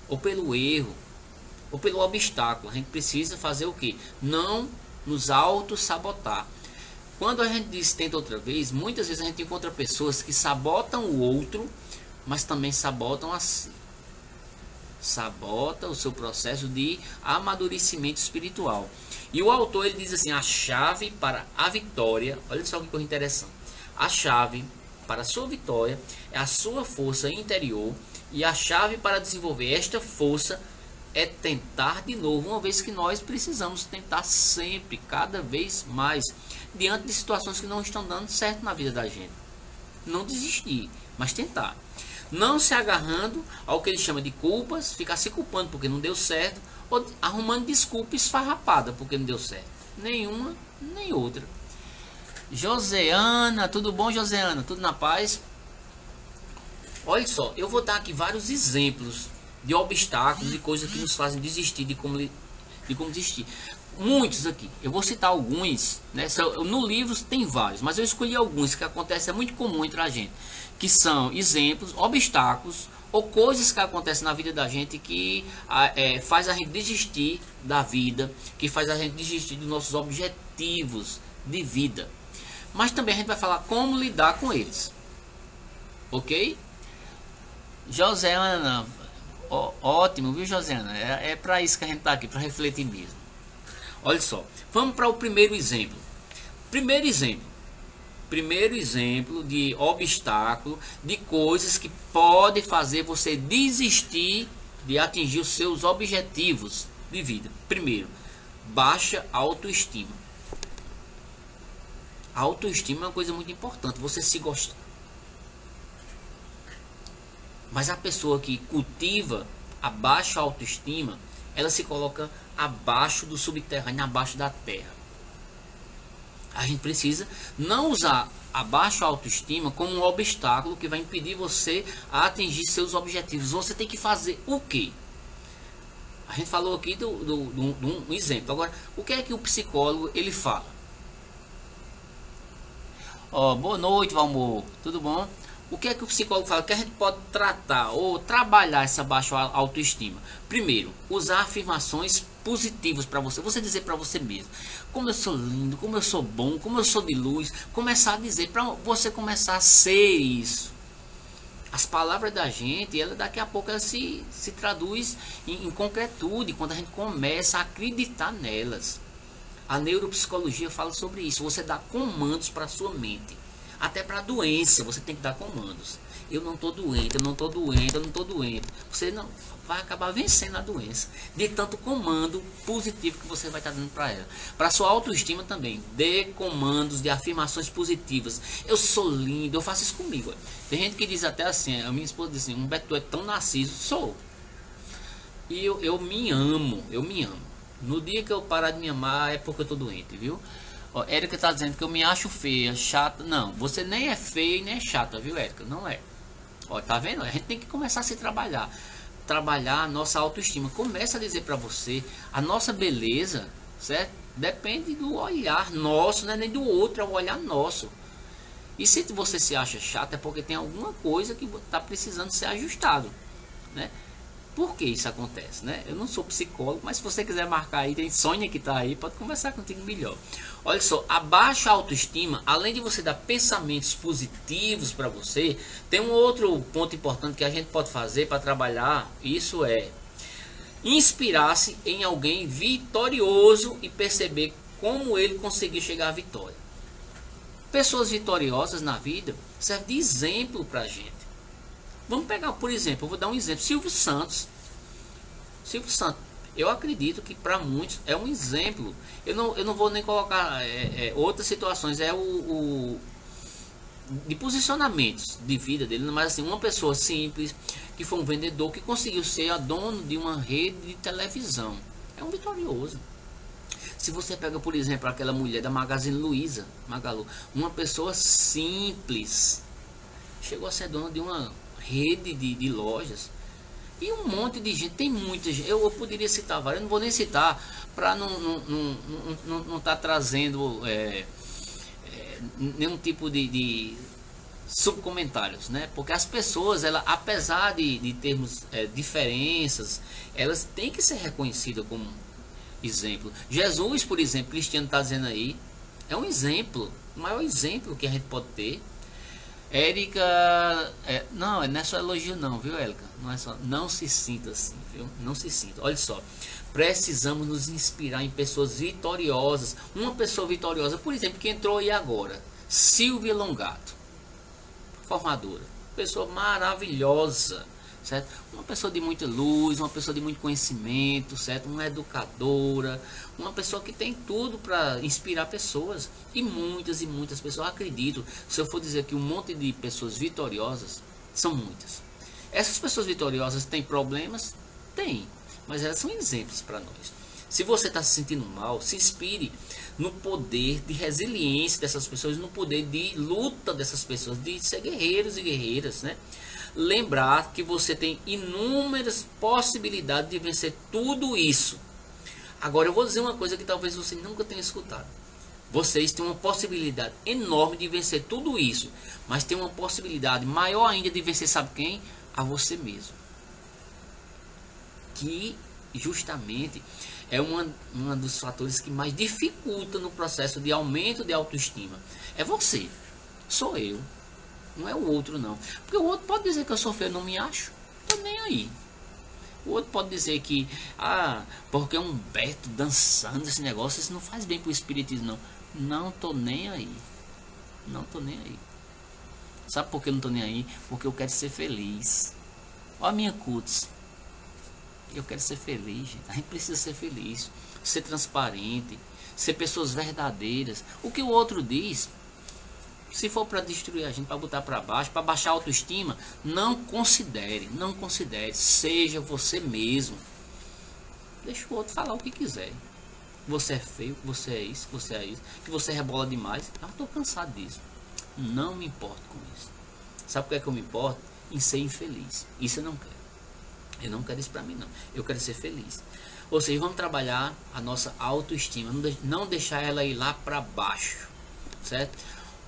ou pelo erro, ou pelo obstáculo. A gente precisa fazer o quê? Não nos auto-sabotar. Quando a gente diz tenta outra vez, muitas vezes a gente encontra pessoas que sabotam o outro, mas também sabotam a si. Sabota o seu processo de amadurecimento espiritual. E o autor ele diz assim: a chave para a vitória, olha só que coisa interessante. A chave para a sua vitória é a sua força interior, e a chave para desenvolver esta força é tentar de novo, uma vez que nós precisamos tentar sempre, cada vez mais, diante de situações que não estão dando certo na vida da gente. Não desistir, mas tentar. Não se agarrando ao que ele chama de culpas, ficar se culpando porque não deu certo, ou arrumando desculpa esfarrapada porque não deu certo. Nenhuma, nem outra. Joseana, tudo bom, Joseana? Tudo na paz? Olha só, eu vou dar aqui vários exemplos de obstáculos e coisas que nos fazem desistir de como desistir. Muitos aqui, eu vou citar alguns, né? No livro tem vários, mas eu escolhi alguns que acontecem, é muito comum entre a gente, que são exemplos, obstáculos ou coisas que acontecem na vida da gente que faz a gente desistir da vida, que faz a gente desistir dos nossos objetivos de vida. Mas também a gente vai falar como lidar com eles, ok? Joseana, ótimo, viu, Joseana? É para isso que a gente está aqui, para refletir mesmo. Olha só, vamos para o primeiro exemplo. Primeiro exemplo de obstáculo, de coisas que podem fazer você desistir de atingir os seus objetivos de vida. Primeiro, baixa autoestima. A autoestima é uma coisa muito importante, você se gostar. Mas a pessoa que cultiva a baixa autoestima, ela se coloca abaixo do subterrâneo, abaixo da terra. A gente precisa não usar a baixa autoestima como um obstáculo que vai impedir você a atingir seus objetivos. Você tem que fazer o quê? A gente falou aqui de um exemplo. Agora, o que é que o psicólogo ele fala? Boa noite, Valmor. Tudo bom? O que é que o psicólogo fala? Que a gente pode tratar ou trabalhar essa baixa autoestima. Primeiro, usar afirmações positivas para você. Você dizer para você mesmo: como eu sou lindo, como eu sou bom, como eu sou de luz. Começar a dizer para você começar a ser isso. As palavras da gente, ela daqui a pouco ela se traduz em concretude quando a gente começa a acreditar nelas. A neuropsicologia fala sobre isso. Você dá comandos para a sua mente. Até para a doença você tem que dar comandos. Eu não estou doente, eu não estou doente, eu não estou doente. Você não vai acabar vencendo a doença de tanto comando positivo que você vai estar dando para ela. Para sua autoestima também, dê comandos de afirmações positivas. Eu sou lindo, eu faço isso comigo. Tem gente que diz até assim, a minha esposa diz assim: Humberto, tu é tão narciso. Sou. E eu me amo, eu me amo. No dia que eu parar de me amar é porque eu estou doente, viu? Érica está dizendo que eu me acho feia, chata. Não, você nem é feia e nem é chata, viu, Érica? Não é. Tá vendo? A gente tem que começar a se trabalhar. Trabalhar a nossa autoestima. Começa a dizer para você: a nossa beleza, certo? Depende do olhar nosso, não é nem do outro, é o olhar nosso. E se você se acha chata é porque tem alguma coisa que está precisando ser ajustado, né? Por que isso acontece, né? Eu não sou psicólogo, mas se você quiser marcar aí, tem Sônia que está aí, pode conversar contigo melhor. Olha só, a baixa autoestima, além de você dar pensamentos positivos para você, tem um outro ponto importante que a gente pode fazer para trabalhar, isso é inspirar-se em alguém vitorioso e perceber como ele conseguiu chegar à vitória. Pessoas vitoriosas na vida servem de exemplo para a gente. Vamos pegar, por exemplo, eu vou dar um exemplo, Silvio Santos. Silvio Santos, eu acredito que para muitos é um exemplo. Eu não vou nem colocar outras situações, de posicionamentos de vida dele, mas assim, uma pessoa simples, que foi um vendedor, que conseguiu ser a dono de uma rede de televisão. É um vitorioso. Se você pega, por exemplo, aquela mulher da Magazine Luiza, Magalu, uma pessoa simples, chegou a ser dona de uma rede de lojas. E um monte de gente, tem muita gente, eu poderia citar várias, eu não vou nem citar, para não tá trazendo nenhum tipo de subcomentários, né? Porque as pessoas, apesar de termos diferenças, elas têm que ser reconhecidas como exemplo. Jesus, por exemplo, Cristiano está dizendo aí, é um exemplo, o maior exemplo que a gente pode ter. Érica, não é só elogio não, viu, Érica? Não se sinta assim, viu? Não se sinta. Olha só, precisamos nos inspirar em pessoas vitoriosas. Uma pessoa vitoriosa, por exemplo, que entrou aí agora, Silvia Longato, formadora, pessoa maravilhosa, certo? Uma pessoa de muita luz, uma pessoa de muito conhecimento, certo? Uma educadora, uma pessoa que tem tudo para inspirar pessoas, e muitas pessoas. Acredito, se eu for dizer que um monte de pessoas vitoriosas, são muitas. Essas pessoas vitoriosas têm problemas? Tem, mas elas são exemplos para nós. Se você está se sentindo mal, se inspire no poder de resiliência dessas pessoas, no poder de luta dessas pessoas, de ser guerreiros e guerreiras, né? Lembrar que você tem inúmeras possibilidades de vencer tudo isso. Agora eu vou dizer uma coisa que talvez você nunca tenha escutado. Vocês têm uma possibilidade enorme de vencer tudo isso, mas tem uma possibilidade maior ainda de vencer, sabe quem? A você mesmo. Que justamente é um dos fatores que mais dificulta no processo de aumento de autoestima. É você, sou eu. Não é o outro não. Porque o outro pode dizer que eu sou feio, eu não me acho. Tô nem aí. O outro pode dizer que, porque é um Beto dançando esse negócio, isso não faz bem pro espiritismo não. Não tô nem aí. Não tô nem aí. Sabe por que eu não tô nem aí? Porque eu quero ser feliz. Olha a minha cutis. Eu quero ser feliz, gente. A gente precisa ser feliz. Ser transparente. Ser pessoas verdadeiras. O que o outro diz, se for para destruir a gente, para botar para baixo, para baixar a autoestima, não considere, não considere. Seja você mesmo. Deixa o outro falar o que quiser. Você é feio, você é isso, que você rebola demais. Eu estou cansado disso. Não me importo com isso. Sabe por que eu me importo? Em ser infeliz. Isso eu não quero. Eu não quero isso para mim não. Eu quero ser feliz. Ou seja, vamos trabalhar a nossa autoestima, não deixar ela ir lá para baixo, certo?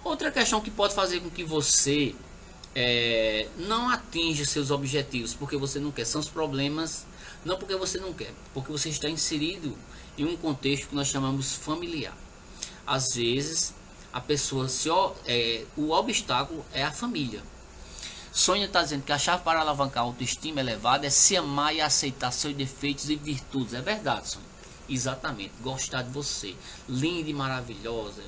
Outra questão que pode fazer com que você não atinja seus objetivos porque você não quer, são os problemas, não porque você não quer, porque você está inserido em um contexto que nós chamamos familiar. Às vezes a pessoa, o obstáculo é a família. Sônia está dizendo que a chave para alavancar a autoestima elevada é se amar e aceitar seus defeitos e virtudes. É verdade, Sônia. Exatamente. Gostar de você. Linda e maravilhosa.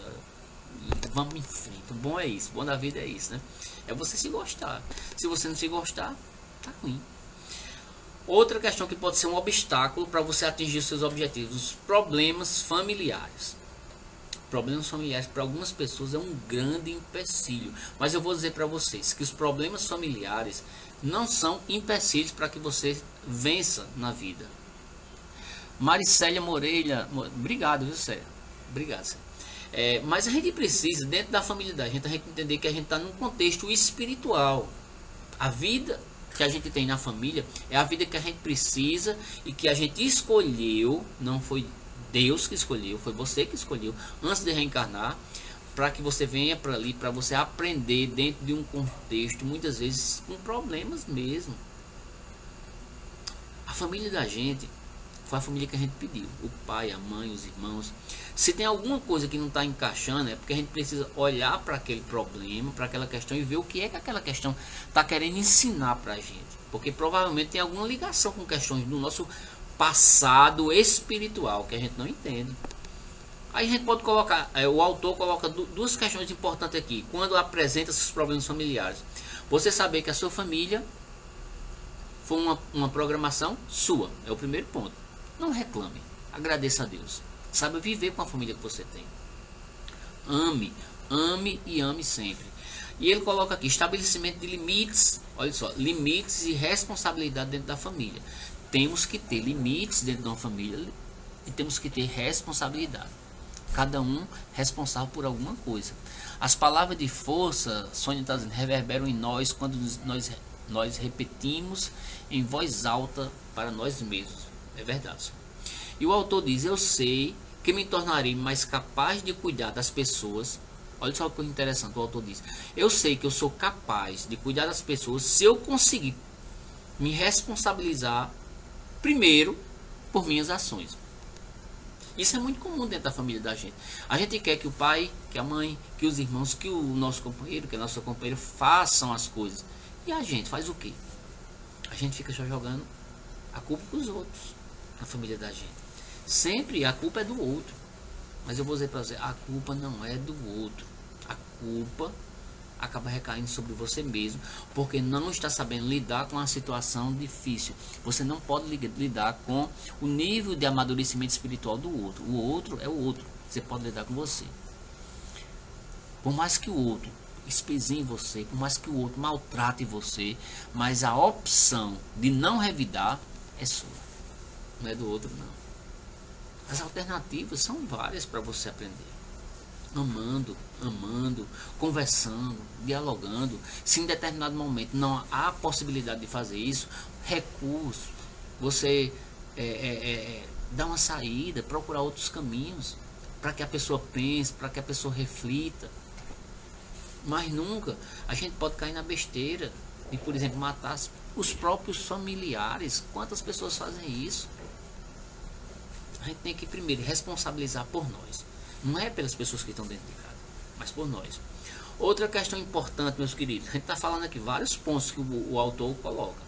Vamos em frente. O bom é isso. O bom da vida é isso, né? É você se gostar. Se você não se gostar, tá ruim. Outra questão que pode ser um obstáculo para você atingir os seus objetivos. Os problemas familiares. Problemas familiares para algumas pessoas é um grande empecilho. Mas eu vou dizer para vocês que os problemas familiares não são empecilhos para que você vença na vida. Maricélia Moreira, obrigado, viu, Célia? Obrigado, Célia. Mas a gente precisa, dentro da família da gente, a gente entender que a gente está num contexto espiritual. A vida que a gente tem na família é a vida que a gente precisa e que a gente escolheu, não foi Deus que escolheu, foi você que escolheu antes de reencarnar, para que você venha para ali, para você aprender dentro de um contexto, muitas vezes com problemas mesmo. A família da gente foi a família que a gente pediu, o pai, a mãe, os irmãos. Se tem alguma coisa que não está encaixando, é porque a gente precisa olhar para aquele problema, para aquela questão e ver o que é que aquela questão está querendo ensinar para a gente, porque provavelmente tem alguma ligação com questões do nosso passado espiritual que a gente não entende. Aí a gente pode colocar, o autor coloca duas questões importantes aqui, quando apresenta esses problemas familiares. Você saber que a sua família foi uma programação sua, é o primeiro ponto. Não reclame, agradeça a Deus. Saiba viver com a família que você tem. Ame e ame sempre. E ele coloca aqui, estabelecimento de limites, olha só, limites e responsabilidade dentro da família. Temos que ter limites dentro de uma família e temos que ter responsabilidade. Cada um responsável por alguma coisa. As palavras de força, Sônia está dizendo, reverberam em nós quando nós repetimos em voz alta para nós mesmos. É verdade, Sônia. E o autor diz, eu sei que me tornarei mais capaz de cuidar das pessoas. Olha só que coisa interessante, o autor diz, eu sei que eu sou capaz de cuidar das pessoas se eu conseguir me responsabilizar primeiro por minhas ações. Isso é muito comum dentro da família da gente. A gente quer que o pai, que a mãe, que os irmãos, que o nosso companheiro, que a nossa companheira façam as coisas. E a gente faz o quê? A gente fica só jogando a culpa para os outros, na família da gente. Sempre a culpa é do outro. Mas eu vou dizer para você, a culpa não é do outro. A culpa acaba recaindo sobre você mesmo, porque não está sabendo lidar com uma situação difícil. Você não pode lidar com o nível de amadurecimento espiritual do outro. O outro é o outro. Você pode lidar com você. Por mais que o outro espezinhe você, por mais que o outro maltrate você, mas a opção de não revidar é sua. Não é do outro, não. As alternativas são várias para você aprender. Amando, conversando, dialogando. Se em determinado momento não há possibilidade de fazer isso, recurso, você dá uma saída, procurar outros caminhos para que a pessoa pense, para que a pessoa reflita. Mas nunca a gente pode cair na besteira de, por exemplo, matar os próprios familiares. Quantas pessoas fazem isso? A gente tem que primeiro responsabilizar por nós. Não é pelas pessoas que estão dentro de casa, mas por nós. Outra questão importante, meus queridos, a gente está falando aqui vários pontos que o autor coloca.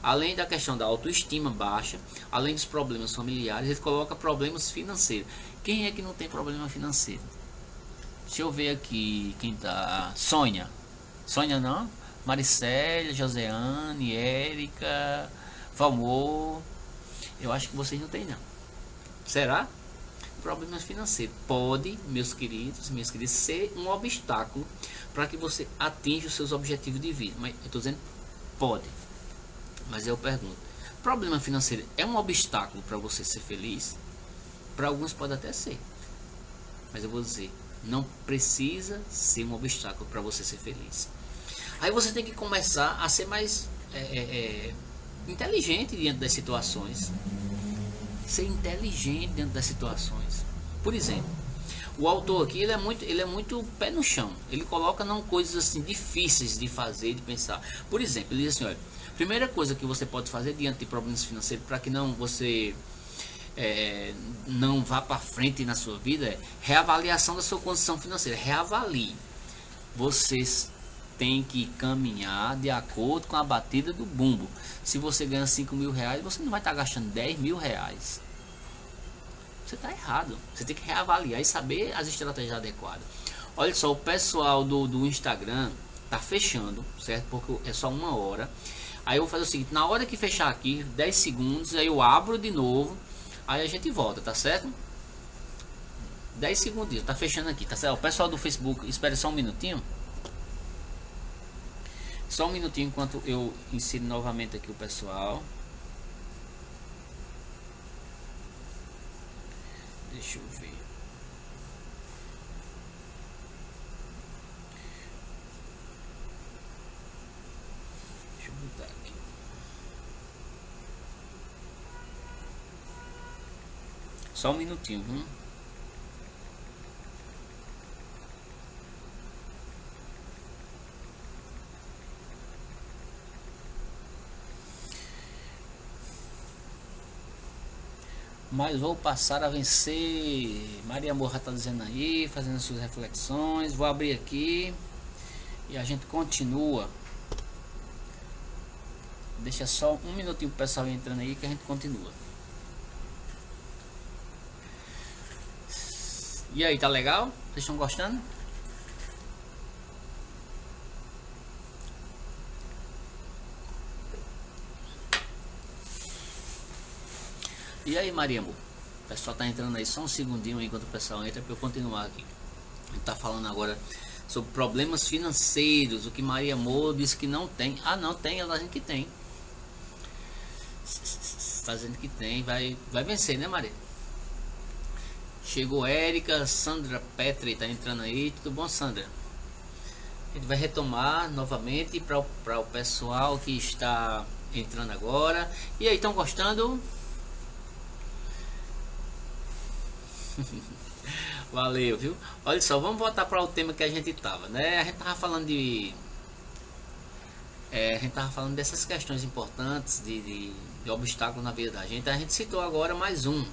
Além da questão da autoestima baixa, além dos problemas familiares, ele coloca problemas financeiros. Quem é que não tem problema financeiro? Deixa eu ver aqui quem tá. Sônia não? Maricélia, Joseane, Érica, Valmor. Eu acho que vocês não tem, não. Será? Problemas financeiros pode, meus queridos, minhas queridas, ser um obstáculo para que você atinja os seus objetivos de vida. Mas eu estou dizendo pode. Mas eu pergunto, problema financeiro é um obstáculo para você ser feliz? Para alguns pode até ser. Mas eu vou dizer, não precisa ser um obstáculo para você ser feliz. Aí você tem que começar a ser mais inteligente diante das situações. Ser inteligente dentro das situações. Por exemplo, o autor aqui ele é muito pé no chão. Ele coloca não coisas assim difíceis de fazer, de pensar. Por exemplo, ele diz assim, olha, primeira coisa que você pode fazer diante de problemas financeiros para que você não vá para frente na sua vida é reavaliação da sua condição financeira. Reavalie. Vocês tem que caminhar de acordo com a batida do bumbo. Se você ganha 5 mil reais, você não vai estar gastando 10 mil reais. Você está errado. Você tem que reavaliar e saber as estratégias adequadas. Olha só, o pessoal do Instagram tá fechando, certo? Porque é só 1 hora. Aí eu vou fazer o seguinte, na hora que fechar aqui, 10 segundos, aí eu abro de novo, aí a gente volta, tá certo? 10 segundos, tá fechando aqui, tá certo? O pessoal do Facebook, espere só um minutinho. Só um minutinho enquanto eu insiro novamente aqui o pessoal. Deixa eu ver. Deixa eu botar aqui. Só um minutinho, viu? Mas vou passar a vencer. Maria Morra está dizendo aí, fazendo suas reflexões. Vou abrir aqui e a gente continua. Deixa só um minutinho o pessoal entrando aí que a gente continua. E aí, tá legal? Vocês estão gostando? E aí, Maria, amor? O pessoal tá entrando aí, só um segundinho aí enquanto o pessoal entra para eu continuar aqui. A gente tá falando agora sobre problemas financeiros, o que Maria Amor disse que não tem. Ah, não tem, ela dizendo que tem. Fazendo que tem, vai vencer, né, Maria? Chegou Érica, Sandra Petri tá entrando aí. Tudo bom, Sandra? A gente vai retomar novamente para o pessoal que está entrando agora. E aí, estão gostando? Valeu, viu? Olha só, vamos voltar para o tema que a gente tava, né? A gente tava falando dessas questões importantes de obstáculos na vida da gente. A gente citou agora mais um,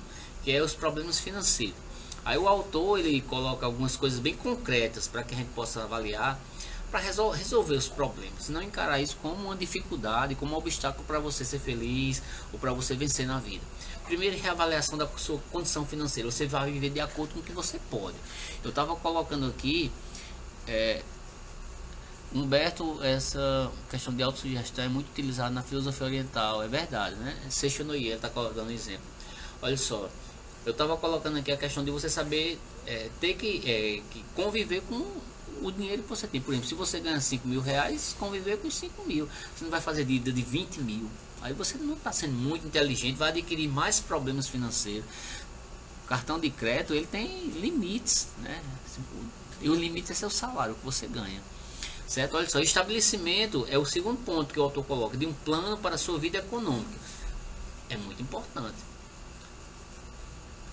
que é os problemas financeiros. Aí o autor ele coloca algumas coisas bem concretas para que a gente possa avaliar, para resolver os problemas, não encarar isso como uma dificuldade, como um obstáculo para você ser feliz ou para você vencer na vida. Primeiro, reavaliação da sua condição financeira. Você vai viver de acordo com o que você pode. Eu estava colocando aqui, Humberto, essa questão de autossugestão é muito utilizada na filosofia oriental, é verdade, né? Seixo Noye está colocando um exemplo. Olha só, eu estava colocando aqui a questão de você saber ter que conviver com o dinheiro que você tem. Por exemplo, se você ganha 5 mil reais, conviver com os 5 mil. Você não vai fazer dívida de 20 mil. Aí você não está sendo muito inteligente, vai adquirir mais problemas financeiros. O cartão de crédito, ele tem limites, né? E o limite é seu salário, que você ganha. Certo? Olha só, estabelecimento é o segundo ponto que o autor coloca, de um plano para a sua vida econômica. É muito importante.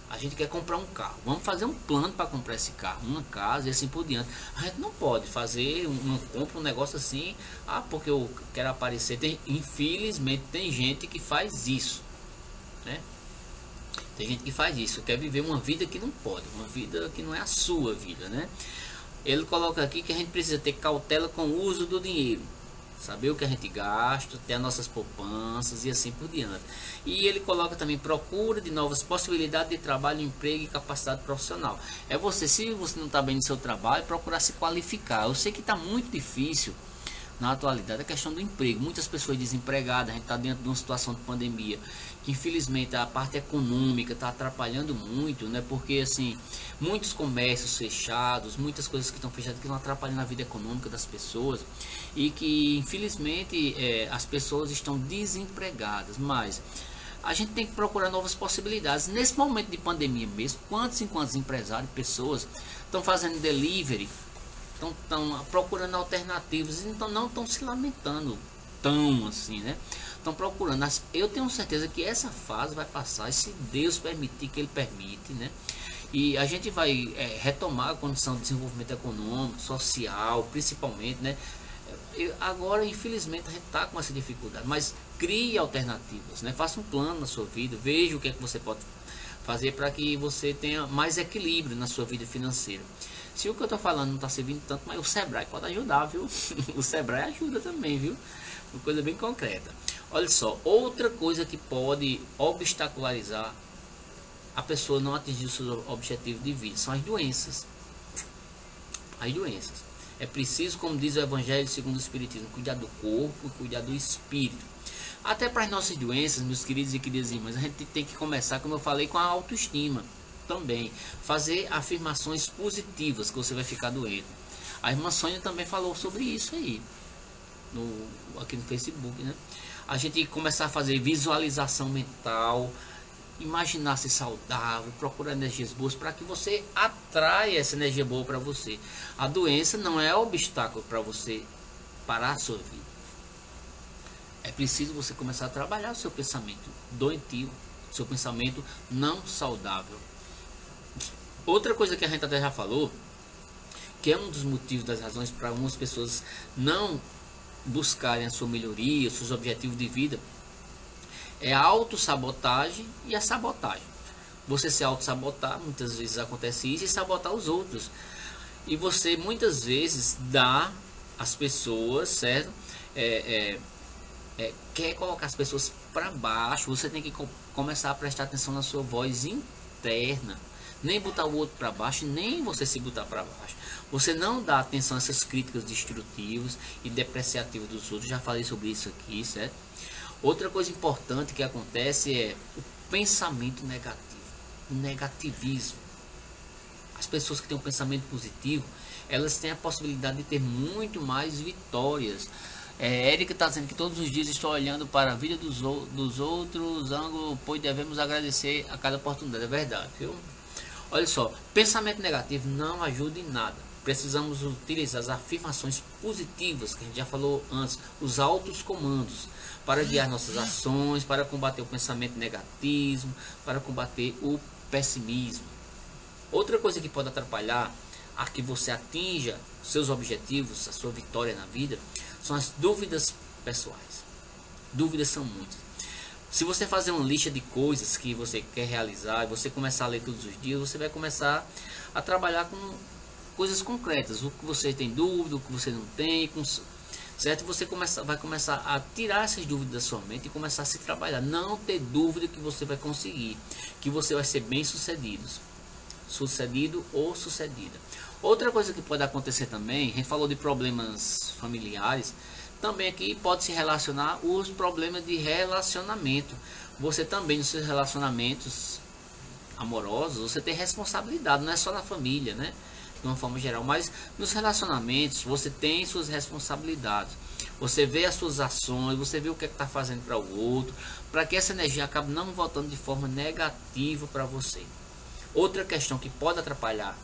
A gente quer comprar um carro, vamos fazer um plano para comprar esse carro, uma casa e assim por diante. A gente não pode fazer uma compra, um negócio assim, porque eu quero aparecer. Infelizmente tem gente que faz isso, né? Tem gente que faz isso, quer viver uma vida que não pode, uma vida que não é a sua vida, né? Ele coloca aqui que a gente precisa ter cautela com o uso do dinheiro, saber o que a gente gasta, ter as nossas poupanças e assim por diante. E ele coloca também procura de novas possibilidades de trabalho, emprego e capacidade profissional. É você, se você não está bem no seu trabalho, procurar se qualificar. Eu sei que está muito difícil na atualidade a questão do emprego, muitas pessoas desempregadas, a gente está dentro de uma situação de pandemia que infelizmente a parte econômica está atrapalhando muito, né? Porque assim, muitos comércios fechados, muitas coisas que estão fechadas que estão atrapalhando a vida econômica das pessoas e que infelizmente as pessoas estão desempregadas, mas a gente tem que procurar novas possibilidades. Nesse momento de pandemia mesmo, quantos e quantos empresários, pessoas estão fazendo delivery, estão procurando alternativas, então não estão se lamentando tão assim, né? Estão procurando. Eu tenho certeza que essa fase vai passar, e se Deus permitir que Ele permite, né? E a gente vai retomar a condição de desenvolvimento econômico, social, principalmente, né? Agora, infelizmente, a gente está com essa dificuldade, mas crie alternativas, né? Faça um plano na sua vida, veja o que é que você pode fazer para que você tenha mais equilíbrio na sua vida financeira. Se o que eu estou falando não está servindo tanto, mas o Sebrae pode ajudar, viu? O Sebrae ajuda também, viu? Uma coisa bem concreta. Olha só, outra coisa que pode obstacularizar a pessoa não atingir os seus objetivos de vida são as doenças. As doenças. É preciso, como diz o Evangelho segundo o Espiritismo, cuidar do corpo e cuidar do espírito. Até para as nossas doenças, meus queridos e queridas irmãs, a gente tem que começar, como eu falei, com a autoestima também. Fazer afirmações positivas que você vai ficar doente. A irmã Sônia também falou sobre isso aí, aqui no Facebook, né? A gente começar a fazer visualização mental, imaginar-se saudável, procurar energias boas para que você atraia essa energia boa para você. A doença não é obstáculo para você parar a sua vida. É preciso você começar a trabalhar o seu pensamento doentio, seu pensamento não saudável. Outra coisa que a gente até já falou, que é um dos motivos, das razões para algumas pessoas não buscarem a sua melhoria, os seus objetivos de vida, é a autossabotagem e a sabotagem. Você se auto-sabotar, muitas vezes acontece isso, e sabotar os outros. E você muitas vezes dá às pessoas, certo? Quer colocar as pessoas para baixo. Você tem que começar a prestar atenção na sua voz interna. nem botar o outro para baixo, nem você se botar para baixo. Você não dá atenção a essas críticas destrutivas e depreciativas dos outros. Já falei sobre isso aqui, certo? Outra coisa importante que acontece é o pensamento negativo, o negativismo. As pessoas que têm um pensamento positivo, elas têm a possibilidade de ter muito mais vitórias. Érica está dizendo que todos os dias estou olhando para a vida dos outros ângulos, pois devemos agradecer a cada oportunidade. É verdade, viu? Olha só, pensamento negativo não ajuda em nada. Precisamos utilizar as afirmações positivas, que a gente já falou antes, os altos comandos, para guiar nossas ações, para combater o pensamento negativo, para combater o pessimismo. Outra coisa que pode atrapalhar a que você atinja seus objetivos, a sua vitória na vida, são as dúvidas pessoais. Dúvidas são muitas. Se você fazer uma lista de coisas que você quer realizar e você começar a ler todos os dias, você vai começar a trabalhar com coisas concretas, o que você tem dúvida, o que você não tem, certo? Você vai começar a tirar essas dúvidas da sua mente e começar a se trabalhar. Não ter dúvida que você vai conseguir, que você vai ser bem sucedido ou sucedida. Outra coisa que pode acontecer também, a gente falou de problemas familiares, também aqui pode se relacionar os problemas de relacionamento. Você também nos seus relacionamentos amorosos, você tem responsabilidade, não é só na família, né? De uma forma geral, mas nos relacionamentos você tem suas responsabilidades. Você vê as suas ações, você vê o que está fazendo para o outro, para que essa energia acabe não voltando de forma negativa para você. Outra questão que pode atrapalhar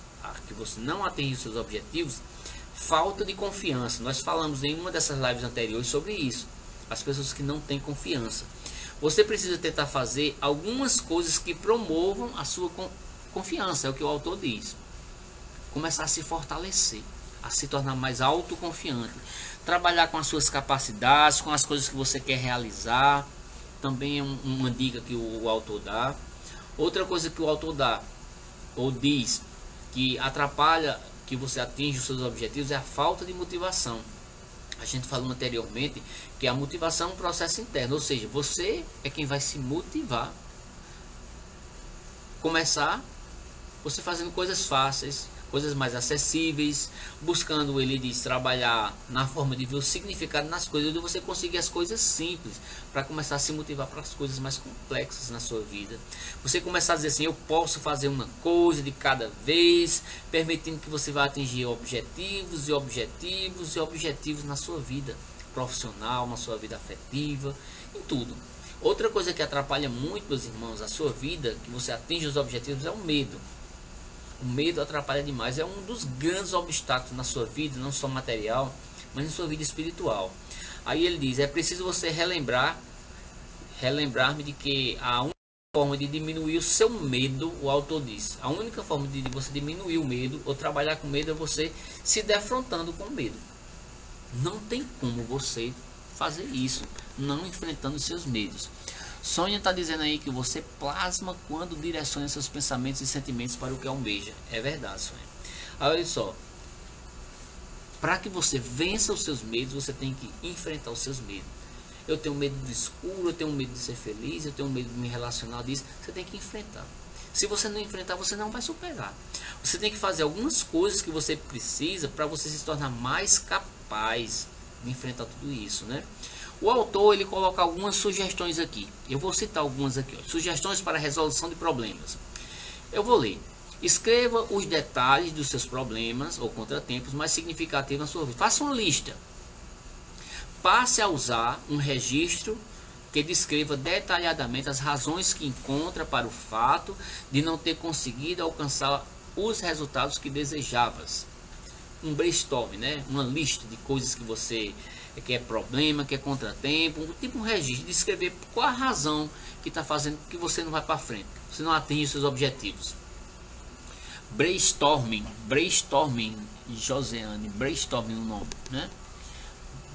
que você não atinja os seus objetivos, falta de confiança. Nós falamos em uma dessas lives anteriores sobre isso. As pessoas que não têm confiança. Você precisa tentar fazer algumas coisas que promovam a sua confiança, é o que o autor diz. Começar a se fortalecer, a se tornar mais autoconfiante. Trabalhar com as suas capacidades, com as coisas que você quer realizar. Também é uma dica que o autor dá. Outra coisa que o autor dá, ou diz, que atrapalha que você atinja os seus objetivos é a falta de motivação. A gente falou anteriormente que a motivação é um processo interno, ou seja, você é quem vai se motivar. Começar você fazendo coisas fáceis, coisas mais acessíveis, buscando, ele diz, trabalhar na forma de ver o significado nas coisas, de você conseguir as coisas simples, para começar a se motivar para as coisas mais complexas na sua vida. Você começar a dizer assim, eu posso fazer uma coisa de cada vez, permitindo que você vá atingir objetivos e objetivos e objetivos na sua vida profissional, na sua vida afetiva, em tudo. Outra coisa que atrapalha muito, meus irmãos, a sua vida, que você atinge os objetivos, é o medo. O medo atrapalha demais, é um dos grandes obstáculos na sua vida, não só material, mas na sua vida espiritual. Aí ele diz, é preciso você relembrar-me de que a única forma de diminuir o seu medo, o autor diz, a única forma de você diminuir o medo ou trabalhar com medo é você se defrontando com o medo. Não tem como você fazer isso, não enfrentando os seus medos. Sônia está dizendo aí que você plasma quando direciona seus pensamentos e sentimentos para o que almeja. É verdade, Sônia. Olha só, para que você vença os seus medos, você tem que enfrentar os seus medos. Eu tenho medo do escuro, eu tenho medo de ser feliz, eu tenho medo de me relacionar disso. Você tem que enfrentar. Se você não enfrentar, você não vai superar. Você tem que fazer algumas coisas que você precisa para você se tornar mais capaz de enfrentar tudo isso, né? O autor, ele coloca algumas sugestões aqui. Eu vou citar algumas aqui, ó. Sugestões para a resolução de problemas. Eu vou ler. Escreva os detalhes dos seus problemas ou contratempos mais significativos na sua vida. Faça uma lista. Passe a usar um registro que descreva detalhadamente as razões que encontra para o fato de não ter conseguido alcançar os resultados que desejavas. Um brainstorm, né? Uma lista de coisas que você que é problema, que é contratempo, tipo um registro, de escrever qual a razão que está fazendo que você não vai para frente, você não atinge os seus objetivos. Brainstorming, Josiane, brainstorming o nome, né?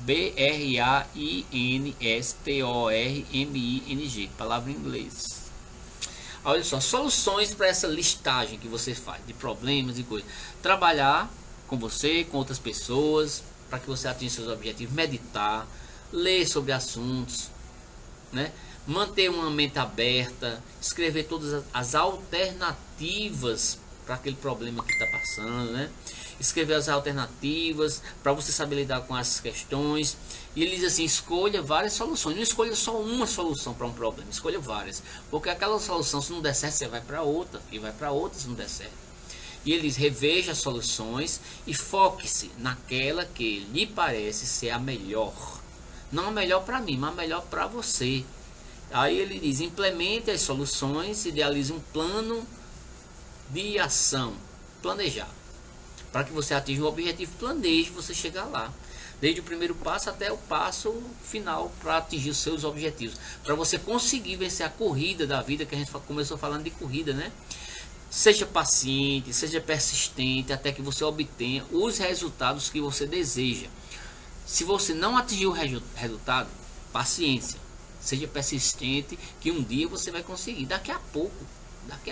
B-R-A-I-N-S-T-O-R-M-I-N-G, palavra em inglês. Olha só, soluções para essa listagem que você faz de problemas e coisas. Trabalhar com você, com outras pessoas, para que você atinja seus objetivos, meditar, ler sobre assuntos, né? manter uma mente aberta, escrever todas as alternativas para aquele problema que está passando, né? Escrever as alternativas para você saber lidar com essas questões. E ele diz assim: escolha várias soluções, não escolha só uma solução para um problema, escolha várias, porque aquela solução, se não der certo, você vai para outra, e vai para outra se não der certo. E ele diz: reveja as soluções e foque-se naquela que lhe parece ser a melhor, não a melhor para mim, mas a melhor para você. Aí ele diz: implemente as soluções, idealize um plano de ação, planejar, para que você atinja o objetivo, planeje você chegar lá, desde o primeiro passo até o passo final para atingir os seus objetivos, para você conseguir vencer a corrida da vida, que a gente começou falando de corrida, né? Seja paciente, seja persistente, até que você obtenha os resultados que você deseja. Se você não atingir o resultado, paciência, seja persistente, que um dia você vai conseguir. Daqui a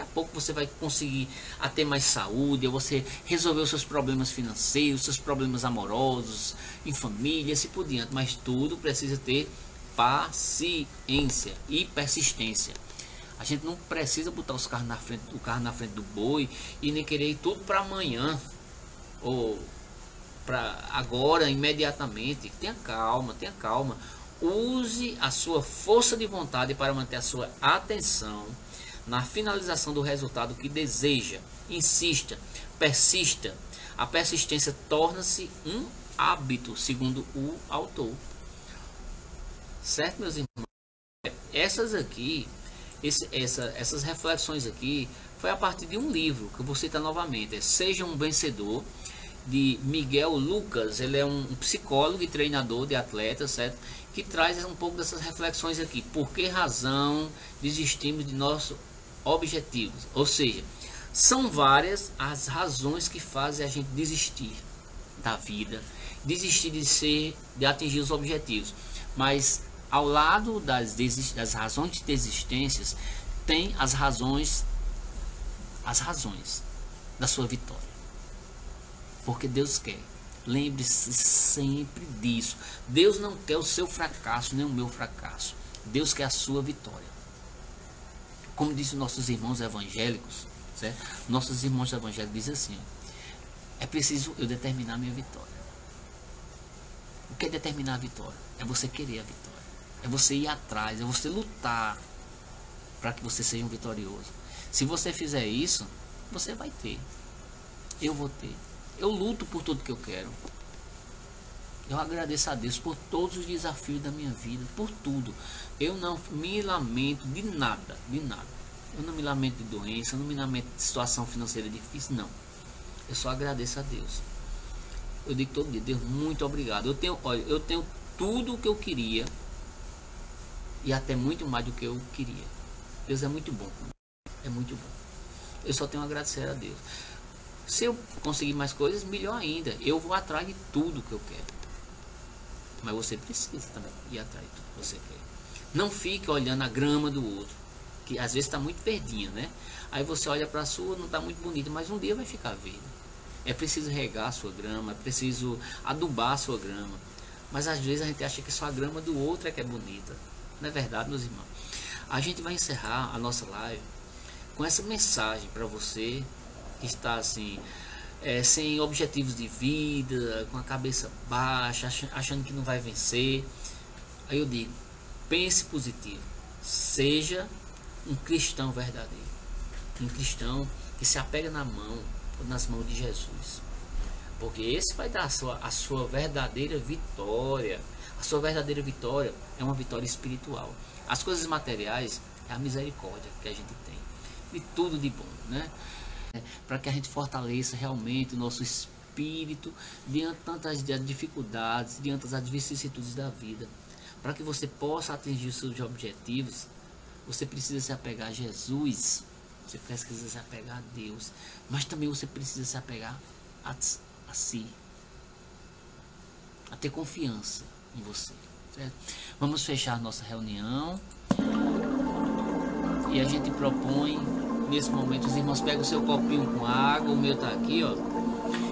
pouco você vai conseguir a ter mais saúde, você resolver os seus problemas financeiros, seus problemas amorosos, em família, assim por diante. Mas tudo precisa ter paciência e persistência. A gente não precisa botar o carro na frente do boi e nem querer ir tudo para amanhã ou para agora, imediatamente. Tenha calma, tenha calma. Use a sua força de vontade para manter a sua atenção na finalização do resultado que deseja. Insista, persista. A persistência torna-se um hábito, segundo o autor. Certo, meus irmãos? Essas reflexões aqui foi a partir de um livro que eu vou citar novamente. Seja um Vencedor, de Miguel Lucas. Ele é um psicólogo e treinador de atletas, certo? Que traz um pouco dessas reflexões aqui. Por que razão desistimos de nossos objetivos? Ou seja, são várias as razões que fazem a gente desistir da vida, desistir de atingir os objetivos. Mas ao lado das razões de desistências, tem as razões da sua vitória. Porque Deus quer. Lembre-se sempre disso. Deus não quer o seu fracasso, nem o meu fracasso. Deus quer a sua vitória. Como dizem nossos irmãos evangélicos, certo? Nossos irmãos evangélicos dizem assim: é preciso eu determinar a minha vitória. O que é determinar a vitória? É você querer a vitória. É você ir atrás, é você lutar para que você seja um vitorioso. Se você fizer isso, você vai ter. Eu vou ter. Eu luto por tudo que eu quero. Eu agradeço a Deus por todos os desafios da minha vida, por tudo. Eu não me lamento de nada, de nada. Eu não me lamento de doença, eu não me lamento de situação financeira difícil, não. Eu só agradeço a Deus. Eu digo todo dia: Deus, muito obrigado. Eu tenho tudo o que eu queria e até muito mais do que eu queria. Deus é muito bom. É muito bom. Eu só tenho a agradecer a Deus. Se eu conseguir mais coisas, melhor ainda. Eu vou atrás de tudo que eu quero. Mas você precisa também ir atrás de tudo que você quer. Não fique olhando a grama do outro, que às vezes está muito verdinha, né? Aí você olha para a sua, não está muito bonita, mas um dia vai ficar verde. É preciso regar a sua grama, é preciso adubar a sua grama. Mas às vezes a gente acha que só a grama do outro é que é bonita. Não é verdade, meus irmãos? A gente vai encerrar a nossa live com essa mensagem para você que está assim, sem objetivos de vida, com a cabeça baixa, achando que não vai vencer. Aí eu digo: pense positivo, seja um cristão verdadeiro, um cristão que se apega nas mãos de Jesus, porque esse vai dar a sua verdadeira vitória. A sua verdadeira vitória é uma vitória espiritual. As coisas materiais é a misericórdia que a gente tem, de tudo de bom, né? Para que a gente fortaleça realmente o nosso espírito diante de tantas dificuldades, diante das vicissitudes da vida. Para que você possa atingir os seus objetivos, você precisa se apegar a Jesus, você precisa se apegar a Deus, mas também você precisa se apegar a si, a ter confiança em você, certo? Vamos fechar nossa reunião e a gente propõe nesse momento, os irmãos pegam o seu copinho com água, o meu está aqui, ó,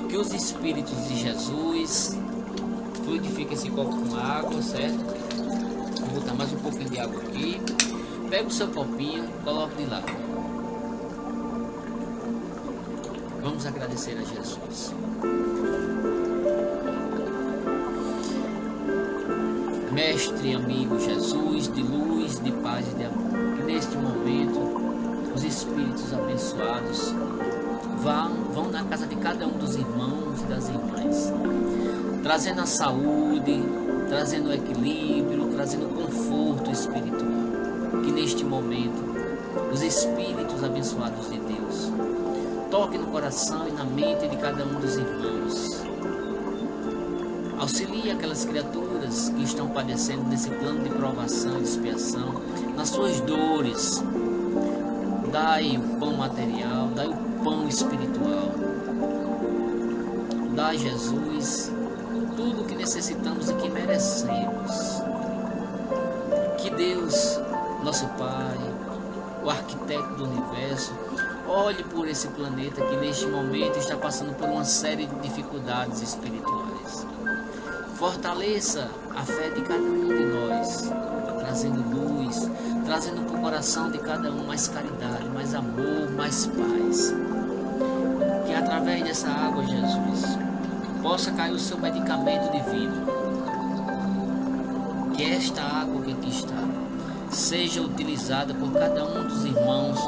que os Espíritos de Jesus fluidifiquem esse copo com água, certo? Vou botar mais um pouquinho de água aqui. Pega o seu copinho, coloque de lado. Vamos agradecer a Jesus. Mestre, amigo Jesus, de luz, de paz e de amor, que neste momento os Espíritos abençoados vão na casa de cada um dos irmãos e das irmãs, trazendo a saúde, trazendo o equilíbrio, trazendo o conforto espiritual. Que neste momento os Espíritos abençoados de Deus toquem no coração e na mente de cada um dos irmãos. Auxilie aquelas criaturas que estão padecendo nesse plano de provação e de expiação, nas suas dores. Dai o pão material, dai o pão espiritual. Dai, Jesus, tudo o que necessitamos e que merecemos. Que Deus, nosso Pai, o arquiteto do universo, olhe por esse planeta que neste momento está passando por uma série de dificuldades espirituais. Fortaleça a fé de cada um de nós, trazendo luz, trazendo para o coração de cada um mais caridade, mais amor, mais paz. Que através dessa água, Jesus, possa cair o seu medicamento divino. Que esta água que aqui está seja utilizada por cada um dos irmãos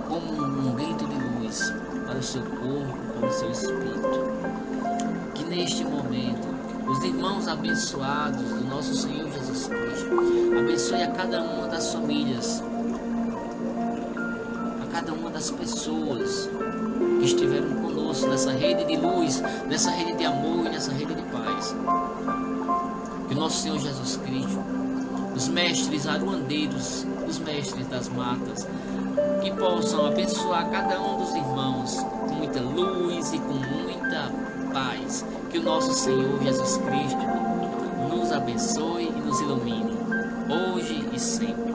como um grito de luz para o seu corpo, para o seu espírito. Que neste momento os irmãos abençoados do nosso Senhor Jesus Cristo abençoe a cada uma das famílias, a cada uma das pessoas que estiveram conosco nessa rede de luz, nessa rede de amor e nessa rede de paz. Que o nosso Senhor Jesus Cristo, os mestres aruandeiros, os mestres das matas, que possam abençoar cada um dos irmãos com muita luz e com muita paz. Que o nosso Senhor Jesus Cristo nos abençoe e nos ilumine, hoje e sempre.